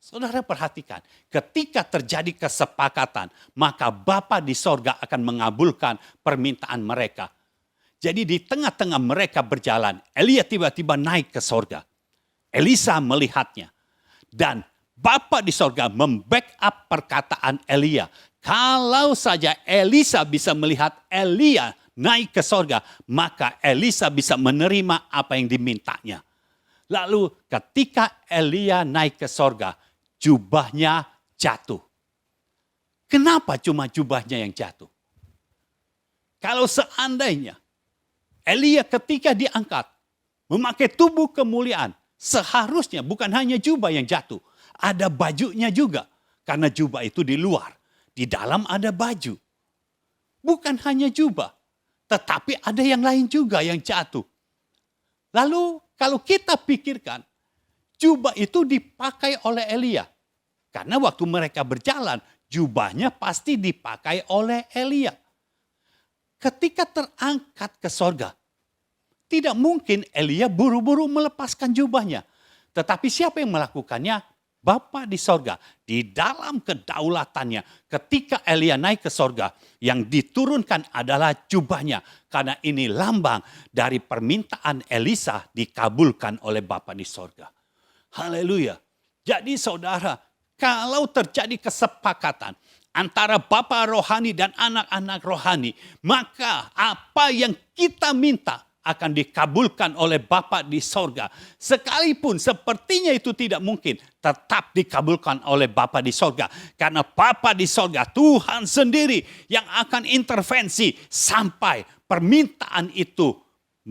S1: Saudara perhatikan, ketika terjadi kesepakatan, maka Bapa di sorga akan mengabulkan permintaan mereka. Jadi di tengah-tengah mereka berjalan, Elia tiba-tiba naik ke sorga. Elisa melihatnya. Dan Bapa di sorga membackup perkataan Elia. Kalau saja Elisa bisa melihat Elia naik ke sorga, maka Elisa bisa menerima apa yang dimintanya. Lalu ketika Elia naik ke sorga, jubahnya jatuh. Kenapa cuma jubahnya yang jatuh? Kalau seandainya Elia ketika diangkat memakai tubuh kemuliaan, seharusnya bukan hanya jubah yang jatuh, ada bajunya juga. Karena jubah itu di luar, di dalam ada baju. Bukan hanya jubah, tetapi ada yang lain juga yang jatuh. Lalu kalau kita pikirkan, jubah itu dipakai oleh Elia. Karena waktu mereka berjalan, jubahnya pasti dipakai oleh Elia. Ketika terangkat ke sorga, tidak mungkin Elia buru-buru melepaskan jubahnya. Tetapi siapa yang melakukannya? Bapa di sorga. Di dalam kedaulatannya, ketika Elia naik ke sorga, yang diturunkan adalah jubahnya. Karena ini lambang dari permintaan Elisa dikabulkan oleh Bapa di sorga. Haleluya. Jadi saudara, kalau terjadi kesepakatan antara Bapa rohani dan anak-anak rohani, maka apa yang kita minta akan dikabulkan oleh Bapa di sorga. Sekalipun sepertinya itu tidak mungkin, tetap dikabulkan oleh Bapa di sorga. Karena Bapa di sorga, Tuhan sendiri yang akan intervensi sampai permintaan itu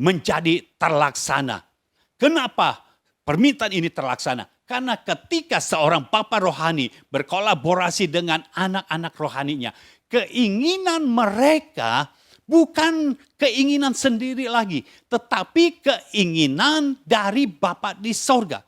S1: menjadi terlaksana. Kenapa permintaan ini terlaksana? Karena ketika seorang Bapa rohani berkolaborasi dengan anak-anak rohaninya, keinginan mereka bukan keinginan sendiri lagi, tetapi keinginan dari Bapa di sorga.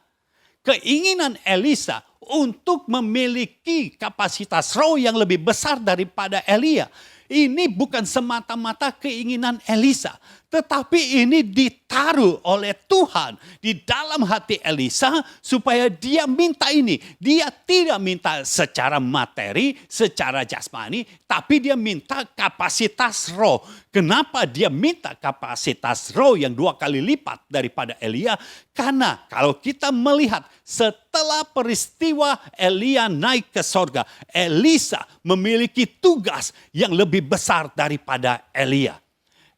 S1: Keinginan Elisa untuk memiliki kapasitas roh yang lebih besar daripada Elia. Ini bukan semata-mata keinginan Elisa,
S2: Tetapi ini ditaruh oleh Tuhan di dalam hati Elisa supaya dia minta ini. Dia tidak minta secara materi, secara jasmani, tapi dia minta kapasitas roh. Kenapa dia minta kapasitas roh yang 2 kali lipat daripada Elia? Karena kalau kita melihat setelah peristiwa Elia naik ke sorga, Elisa memiliki tugas yang lebih besar daripada Elia.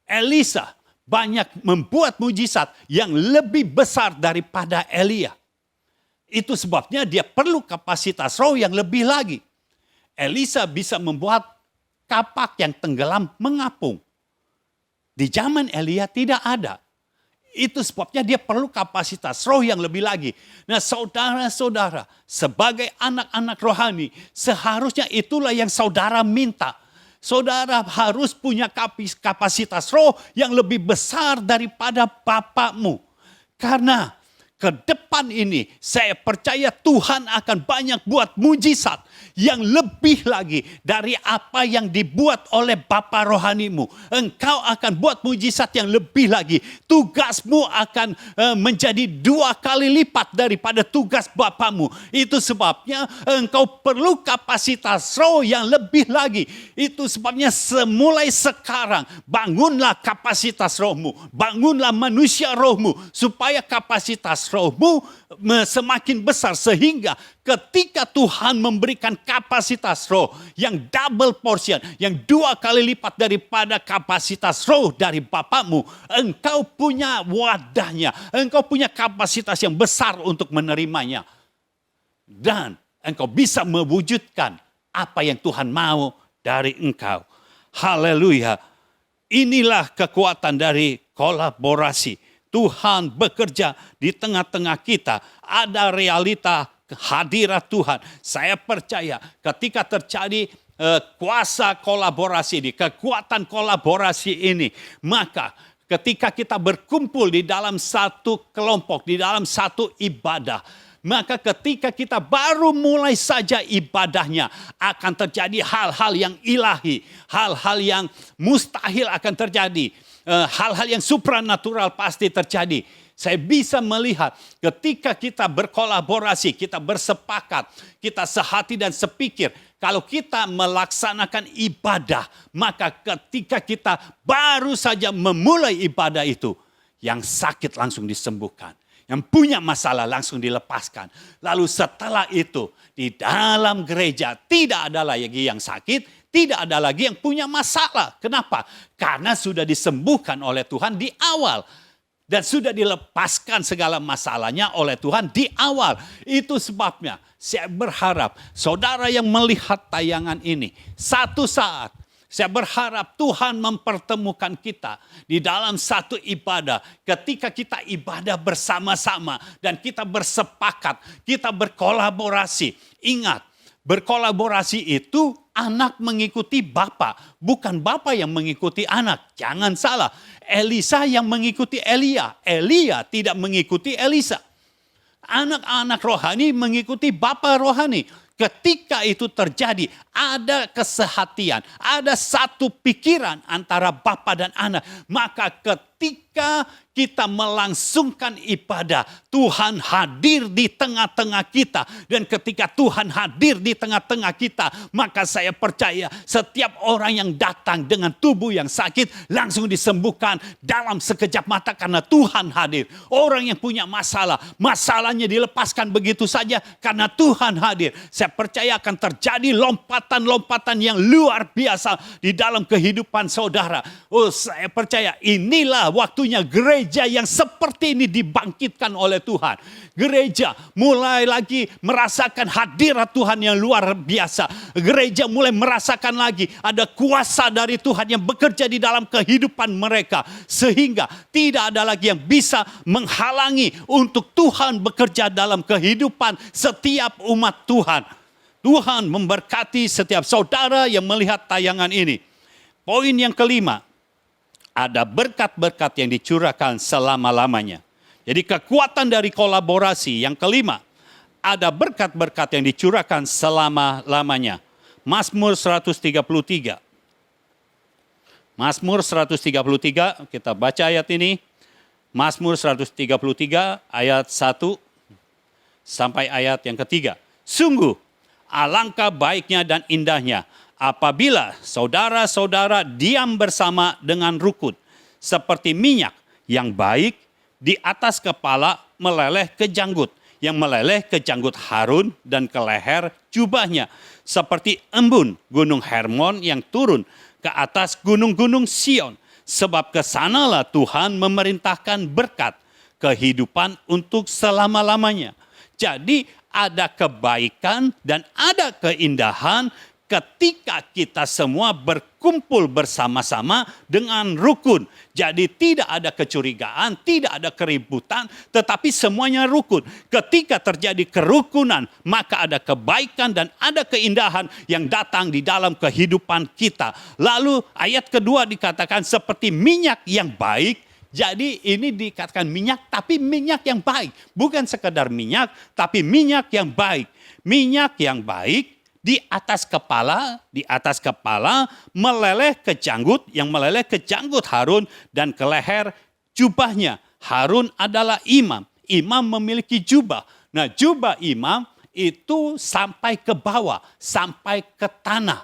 S2: Elisa banyak membuat mujizat yang lebih besar daripada Elia. Itu sebabnya dia perlu kapasitas roh yang lebih lagi. Elisa bisa membuat kapak yang tenggelam mengapung. Di zaman Elia tidak ada. Itu sebabnya dia perlu kapasitas roh yang lebih lagi. Nah, saudara-saudara, sebagai anak-anak rohani, seharusnya itulah yang saudara minta. Saudara harus punya kapasitas roh yang lebih besar daripada bapakmu. Karena ke depan ini saya percaya Tuhan akan banyak buat mujizat yang lebih lagi dari apa yang dibuat oleh bapa rohanimu. Engkau akan buat mujizat yang lebih lagi. Tugasmu akan menjadi 2 kali lipat daripada tugas bapamu. Itu sebabnya engkau perlu kapasitas roh yang lebih lagi. Itu sebabnya semulai sekarang bangunlah kapasitas rohmu. Bangunlah manusia rohmu supaya kapasitas rohmu semakin besar sehingga ketika Tuhan memberikan kapasitas roh yang double portion, yang 2 kali lipat daripada kapasitas roh dari bapakmu, engkau punya wadahnya, engkau punya kapasitas yang besar untuk menerimanya. Dan engkau bisa mewujudkan apa yang Tuhan mau dari engkau. Haleluya. Inilah kekuatan dari kolaborasi. Tuhan bekerja di tengah-tengah kita. Ada realita hadirat Tuhan. Saya percaya ketika terjadi kuasa kolaborasi ini, kekuatan kolaborasi ini, maka ketika kita berkumpul di dalam satu kelompok, di dalam satu ibadah, maka ketika kita baru mulai saja ibadahnya akan terjadi hal-hal yang ilahi, hal-hal yang mustahil akan terjadi. Hal-hal yang supranatural pasti terjadi. Saya bisa melihat ketika kita berkolaborasi, kita bersepakat, kita sehati dan sepikir. Kalau kita melaksanakan ibadah, maka ketika kita baru saja memulai ibadah itu, yang sakit langsung disembuhkan. Yang punya masalah langsung dilepaskan. Lalu setelah itu di dalam gereja tidak ada lagi yang sakit. Tidak ada lagi yang punya masalah. Kenapa? Karena sudah disembuhkan oleh Tuhan di awal. Dan sudah dilepaskan segala masalahnya oleh Tuhan di awal. Itu sebabnya saya berharap saudara yang melihat tayangan ini. Satu saat saya berharap Tuhan mempertemukan kita di dalam satu ibadah. Ketika kita ibadah bersama-sama dan kita bersepakat, kita berkolaborasi. Ingat, berkolaborasi itu anak mengikuti Bapa, bukan Bapa yang mengikuti anak. Jangan salah, Elisa yang mengikuti Elia. Elia tidak mengikuti Elisa. Anak-anak rohani mengikuti Bapa rohani. Ketika itu terjadi, ada kesehatian, ada satu pikiran antara Bapa dan anak. Maka ketika kita melangsungkan ibadah, Tuhan hadir di tengah-tengah kita. Dan ketika Tuhan hadir di tengah-tengah kita, maka saya percaya setiap orang yang datang dengan tubuh yang sakit langsung disembuhkan dalam sekejap mata karena Tuhan hadir. Orang yang punya masalah, masalahnya dilepaskan begitu saja karena Tuhan hadir. Saya percaya akan terjadi lompatan-lompatan yang luar biasa di dalam kehidupan saudara. Oh, saya percaya inilah waktunya gereja yang seperti ini dibangkitkan oleh Tuhan. Gereja mulai lagi merasakan hadirat Tuhan yang luar biasa. Gereja mulai merasakan lagi ada kuasa dari Tuhan yang bekerja di dalam kehidupan mereka. Sehingga tidak ada lagi yang bisa menghalangi untuk Tuhan bekerja dalam kehidupan setiap umat Tuhan. Tuhan memberkati setiap saudara yang melihat tayangan ini. Poin yang kelima, ada berkat-berkat yang dicurahkan selama-lamanya. Jadi kekuatan dari kolaborasi. Yang kelima, ada berkat-berkat yang dicurahkan selama-lamanya. Mazmur 133.
S1: Mazmur 133, kita baca ayat ini. Mazmur 133 ayat 1 sampai ayat yang ketiga. Sungguh, alangkah baiknya dan indahnya apabila saudara-saudara diam bersama dengan rukun, seperti minyak yang baik di atas kepala meleleh ke janggut, yang meleleh ke janggut Harun dan ke leher jubahnya, seperti embun gunung Hermon yang turun ke atas gunung-gunung Sion, sebab kesanalah Tuhan memerintahkan berkat, kehidupan untuk selama-lamanya. Jadi ada kebaikan dan ada keindahan ketika kita semua berkumpul bersama-sama dengan rukun. Jadi tidak ada kecurigaan, tidak ada keributan, tetapi semuanya rukun. Ketika terjadi kerukunan, maka ada kebaikan dan ada keindahan yang datang di dalam kehidupan kita. Lalu ayat kedua dikatakan seperti minyak yang baik. Jadi ini dikatakan minyak, tapi minyak yang baik. Bukan sekedar minyak, tapi minyak yang baik. Minyak yang baik di atas kepala meleleh ke janggut, yang meleleh ke janggut Harun dan ke leher jubahnya. Harun adalah imam. Imam memiliki jubah. Nah, jubah imam itu sampai ke bawah, sampai ke tanah.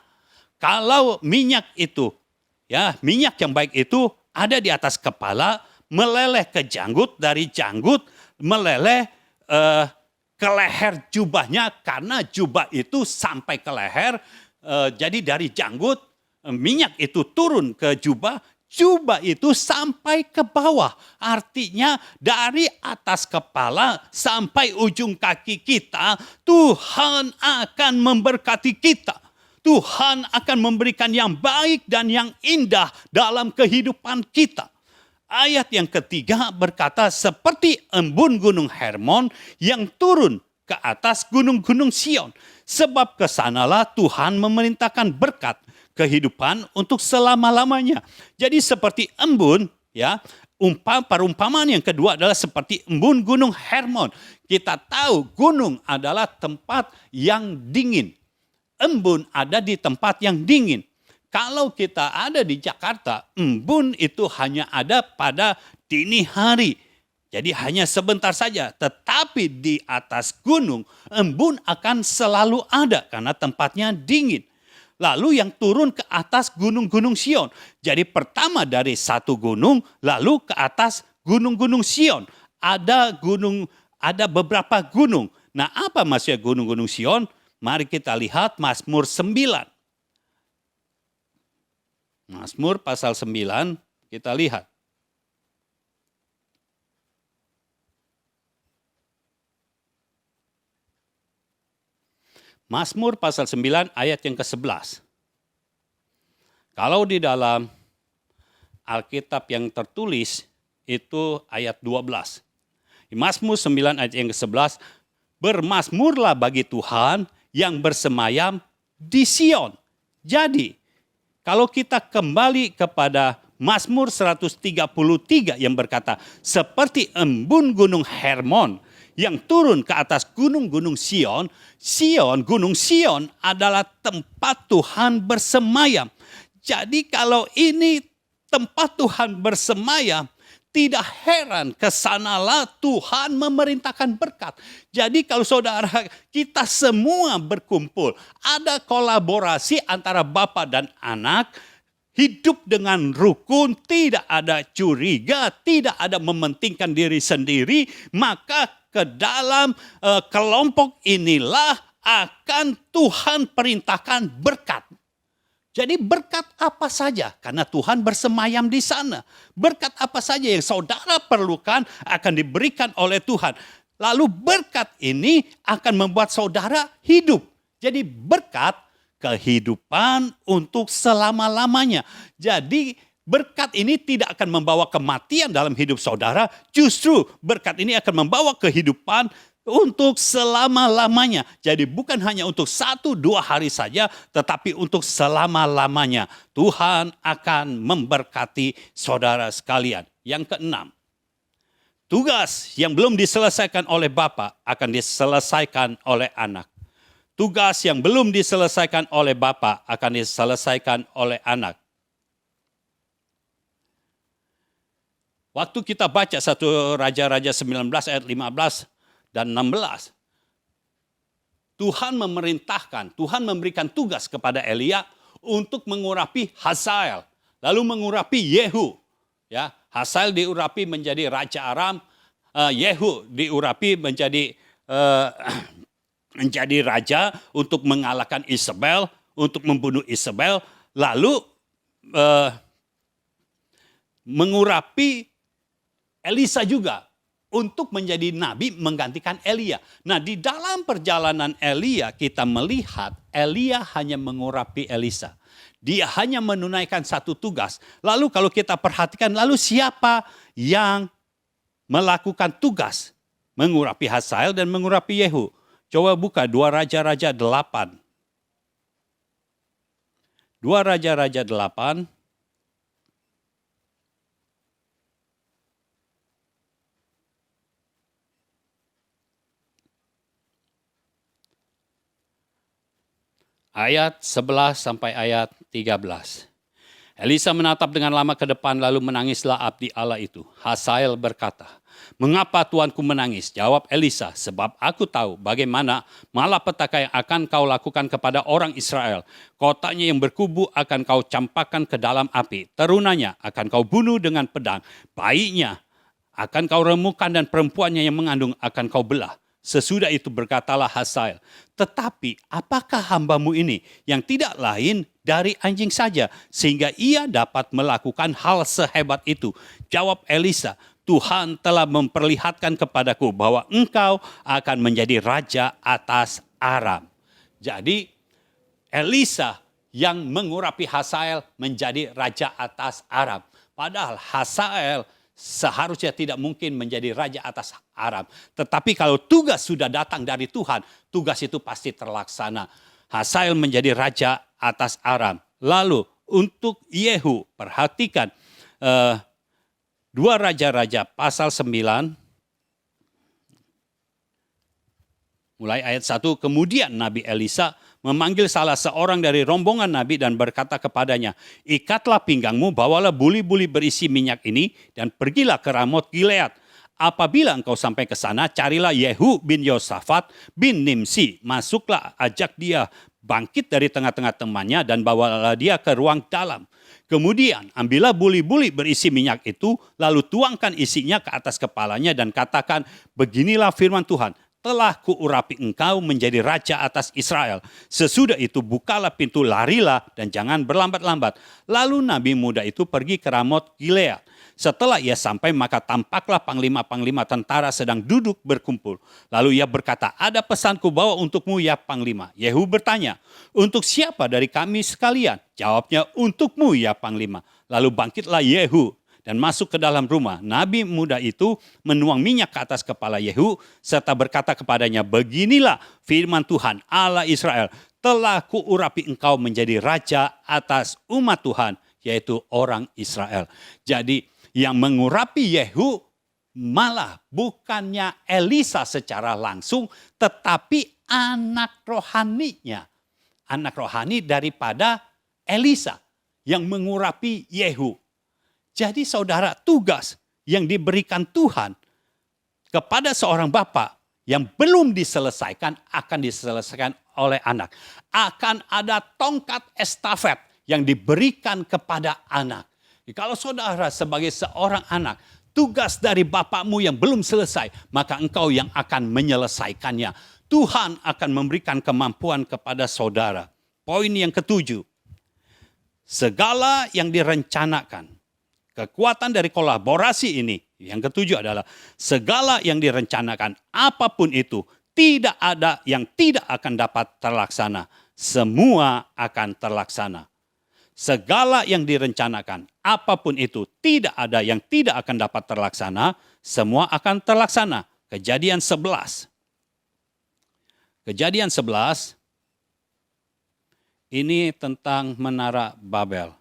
S1: Kalau minyak itu, ya, minyak yang baik itu ada di atas kepala, meleleh ke janggut, dari janggut meleleh ke leher jubahnya, karena jubah itu sampai ke leher. Jadi dari janggut minyak itu turun ke jubah, jubah itu sampai ke bawah. Artinya dari atas kepala sampai ujung kaki kita, Tuhan akan memberkati kita. Tuhan akan memberikan yang baik dan yang indah dalam kehidupan kita. Ayat yang ketiga berkata seperti embun gunung Hermon yang turun ke atas gunung-gunung Sion. Sebab kesanalah Tuhan memerintahkan berkat, kehidupan untuk selama-lamanya. Jadi seperti embun, ya, perumpamaan yang kedua adalah seperti embun gunung Hermon. Kita tahu gunung adalah tempat yang dingin. Embun ada di tempat yang dingin. Kalau kita ada di Jakarta, embun itu hanya ada pada dini hari. Jadi hanya sebentar saja. Tetapi di atas gunung, embun akan selalu ada karena tempatnya dingin. Lalu yang turun ke atas gunung-gunung Sion. Jadi pertama dari satu gunung, lalu ke atas gunung-gunung Sion. Ada beberapa gunung. Nah, apa maksudnya gunung-gunung Sion? Mari kita lihat Mazmur 9. Mazmur pasal 9, kita lihat. Mazmur pasal 9 ayat yang ke-11. Kalau di dalam Alkitab yang tertulis itu ayat 12. Di Mazmur 9 ayat yang ke-11, bermazmurlah bagi Tuhan yang bersemayam di Sion. Jadi, kalau kita kembali kepada Mazmur 133 yang berkata, seperti embun gunung Hermon yang turun ke atas gunung-gunung Sion, gunung Sion adalah tempat Tuhan bersemayam. Jadi kalau ini tempat Tuhan bersemayam, tidak heran kesanalah Tuhan memerintahkan berkat. Jadi kalau saudara kita semua berkumpul, ada kolaborasi antara Bapa dan Anak, hidup dengan rukun, tidak ada curiga, tidak ada mementingkan diri sendiri, maka ke dalam kelompok inilah akan Tuhan perintahkan berkat. Jadi berkat apa saja, karena Tuhan bersemayam di sana. Berkat apa saja yang saudara perlukan akan diberikan oleh Tuhan. Lalu berkat ini akan membuat saudara hidup. Jadi berkat kehidupan untuk selama-lamanya. Jadi berkat ini tidak akan membawa kematian dalam hidup saudara. Justru berkat ini akan membawa kehidupan untuk selama-lamanya. Jadi bukan hanya untuk 1-2 hari saja, tetapi untuk selama-lamanya. Tuhan akan memberkati saudara sekalian. Yang keenam, tugas yang belum diselesaikan oleh Bapa akan diselesaikan oleh Anak. Tugas yang belum diselesaikan oleh Bapa akan diselesaikan oleh Anak.
S2: Waktu kita baca 1 Raja-Raja 19 ayat 15 dan 16, Tuhan memerintahkan, Tuhan memberikan tugas kepada Elia untuk mengurapi Hazael, lalu mengurapi Yehu. Ya, Hazael diurapi menjadi raja Aram, Yehu diurapi menjadi menjadi raja untuk mengalahkan Isabel, untuk membunuh Isabel, lalu mengurapi Elisa juga untuk menjadi nabi menggantikan Elia. Nah, di dalam perjalanan Elia kita melihat Elia hanya mengurapi Elisa. Dia hanya menunaikan satu tugas. Lalu kalau kita perhatikan, lalu siapa yang melakukan tugas mengurapi Hazael dan mengurapi Yehu? Coba buka 2 Raja-Raja 8. 2 Raja-Raja 8. Ayat 11 sampai ayat 13. Elisa menatap dengan lama ke depan lalu menangislah abdi Allah itu. Hazael berkata, "Mengapa tuanku menangis?" Jawab Elisa, "Sebab aku tahu bagaimana malapetaka yang akan kau lakukan kepada orang Israel. Kotanya yang berkubu akan kau campakkan ke dalam api. Terunanya akan kau bunuh dengan pedang. Bayinya akan kau remukan dan perempuannya yang mengandung akan kau belah." Sesudah itu berkatalah Hazael, "Tetapi apakah hambamu ini yang tidak lain dari anjing saja, sehingga ia dapat melakukan hal sehebat itu?" Jawab Elisa, "Tuhan telah memperlihatkan kepadaku bahwa engkau akan menjadi raja atas Aram." Jadi Elisa yang mengurapi Hazael menjadi raja atas Aram. Padahal Hazael seharusnya tidak mungkin menjadi raja atas Aram. Tetapi kalau tugas sudah datang dari Tuhan, tugas itu pasti terlaksana. Hazael menjadi raja atas Aram. Lalu untuk Yehu, perhatikan 2 Raja-Raja pasal 9. Mulai ayat 1, kemudian Nabi Elisa memanggil salah seorang dari rombongan Nabi dan berkata kepadanya, "Ikatlah pinggangmu, bawalah buli-buli berisi minyak ini dan pergilah ke Ramot Gilead. Apabila engkau sampai ke sana, carilah Yehu bin Yosafat bin Nimsi. Masuklah, ajak dia bangkit dari tengah-tengah temannya dan bawalah dia ke ruang dalam. Kemudian ambillah buli-buli berisi minyak itu, lalu tuangkan isinya ke atas kepalanya dan katakan, beginilah firman Tuhan, telah kuurapi engkau menjadi raja atas Israel. Sesudah itu bukalah pintu, larilah dan jangan berlambat-lambat." Lalu nabi muda itu pergi ke Ramot Gilead. Setelah ia sampai, maka tampaklah panglima-panglima tentara sedang duduk berkumpul. Lalu ia berkata, "Ada pesanku bawa untukmu ya panglima." Yehu bertanya, "Untuk siapa dari kami sekalian?" Jawabnya, "Untukmu ya panglima." Lalu bangkitlah Yehu dan masuk ke dalam rumah. Nabi muda itu menuang minyak ke atas kepala Yehu serta berkata kepadanya, "Beginilah firman Tuhan Allah Israel, telah kuurapi engkau menjadi raja atas umat Tuhan, yaitu orang Israel." Jadi yang mengurapi Yehu malah bukannya Elisa secara langsung, tetapi anak rohaninya. Anak rohani daripada Elisa yang mengurapi Yehu. Jadi saudara, tugas yang diberikan Tuhan kepada seorang bapak yang belum diselesaikan akan diselesaikan oleh anak. Akan ada tongkat estafet yang diberikan kepada anak. Kalau saudara sebagai seorang anak, tugas dari bapakmu yang belum selesai, maka engkau yang akan menyelesaikannya. Tuhan akan memberikan kemampuan kepada saudara. Poin yang ketujuh, segala yang direncanakan, kekuatan dari kolaborasi ini, yang ketujuh adalah segala yang direncanakan, apapun itu, tidak ada yang tidak akan dapat terlaksana. Semua akan terlaksana. Segala yang direncanakan, apapun itu, tidak ada yang tidak akan dapat terlaksana, semua akan terlaksana. Kejadian 11. Kejadian 11, ini tentang Menara Babel.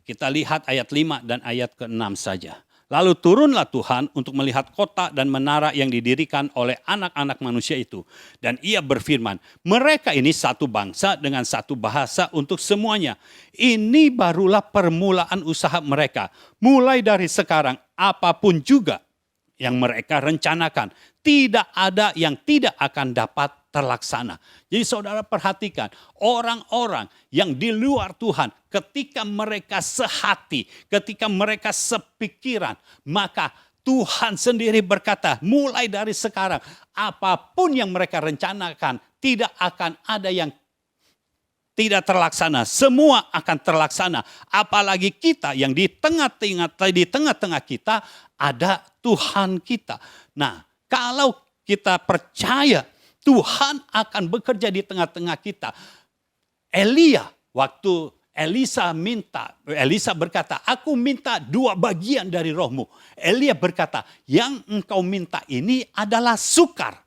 S2: Kita lihat ayat 5 dan ayat ke-6 saja. Lalu turunlah Tuhan untuk melihat kota dan menara yang didirikan oleh anak-anak manusia itu. Dan ia berfirman, mereka ini satu bangsa dengan satu bahasa untuk semuanya. Ini barulah permulaan usaha mereka. Mulai dari sekarang, apapun juga yang mereka rencanakan, tidak ada yang tidak akan dapat terlaksana. Jadi saudara perhatikan, orang-orang yang di luar Tuhan, ketika mereka sehati, ketika mereka sepikiran, maka Tuhan sendiri berkata, mulai dari sekarang, apapun yang mereka rencanakan, tidak akan ada yang tidak terlaksana. Semua akan terlaksana. Apalagi kita yang di tengah-tengah kita ada Tuhan kita. Nah, kalau kita percaya Tuhan akan bekerja di tengah-tengah kita. Elia, waktu Elisa berkata, aku minta 2 bagian dari rohmu. Elia berkata, yang engkau minta ini adalah sukar.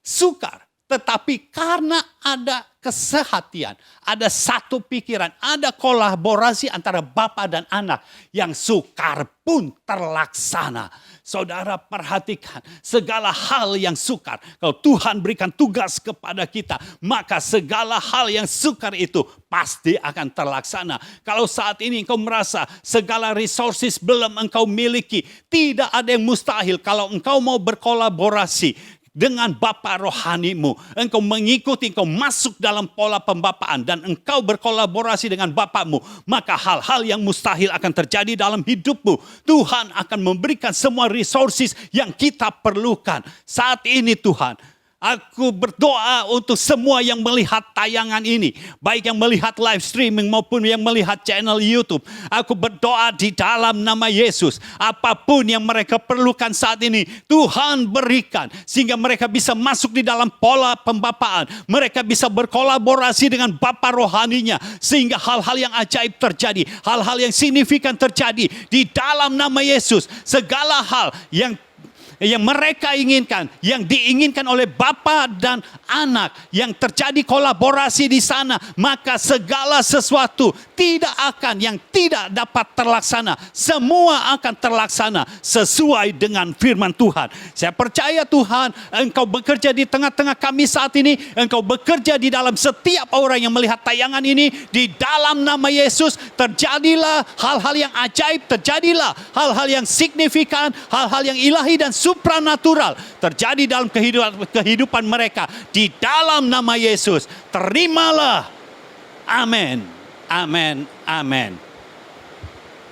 S2: Sukar. Tetapi karena ada kesehatian, ada satu pikiran, ada kolaborasi antara bapa dan anak, yang sukar pun terlaksana. Saudara perhatikan, segala hal yang sukar, kalau Tuhan berikan tugas kepada kita, maka segala hal yang sukar itu pasti akan terlaksana. Kalau saat ini engkau merasa segala resources belum engkau miliki, tidak ada yang mustahil kalau engkau mau berkolaborasi dengan Bapa rohanimu, engkau mengikuti, engkau masuk dalam pola pembapaan dan engkau berkolaborasi dengan Bapamu, maka hal-hal yang mustahil akan terjadi dalam hidupmu. Tuhan akan memberikan semua resources yang kita perlukan. Saat ini Tuhan, aku berdoa untuk semua yang melihat tayangan ini, baik yang melihat live streaming maupun yang melihat channel YouTube. Aku berdoa di dalam nama Yesus, apapun yang mereka perlukan saat ini, Tuhan berikan, sehingga mereka bisa masuk di dalam pola pembapaan. Mereka bisa berkolaborasi dengan Bapa rohaninya, sehingga hal-hal yang ajaib terjadi, hal-hal yang signifikan terjadi di dalam nama Yesus. Segala hal yang mereka inginkan, yang diinginkan oleh Bapa dan Anak, yang terjadi kolaborasi di sana, maka segala sesuatu yang tidak dapat terlaksana, semua akan terlaksana sesuai dengan firman Tuhan. Saya percaya Tuhan, Engkau bekerja di tengah-tengah kami saat ini, Engkau bekerja di dalam setiap orang yang melihat tayangan ini, di dalam nama Yesus. Terjadilah hal-hal yang ajaib, terjadilah hal-hal yang signifikan, hal-hal yang ilahi dan supranatural terjadi dalam kehidupan mereka di dalam nama Yesus. Terimalah. Amin. Amin. Amin.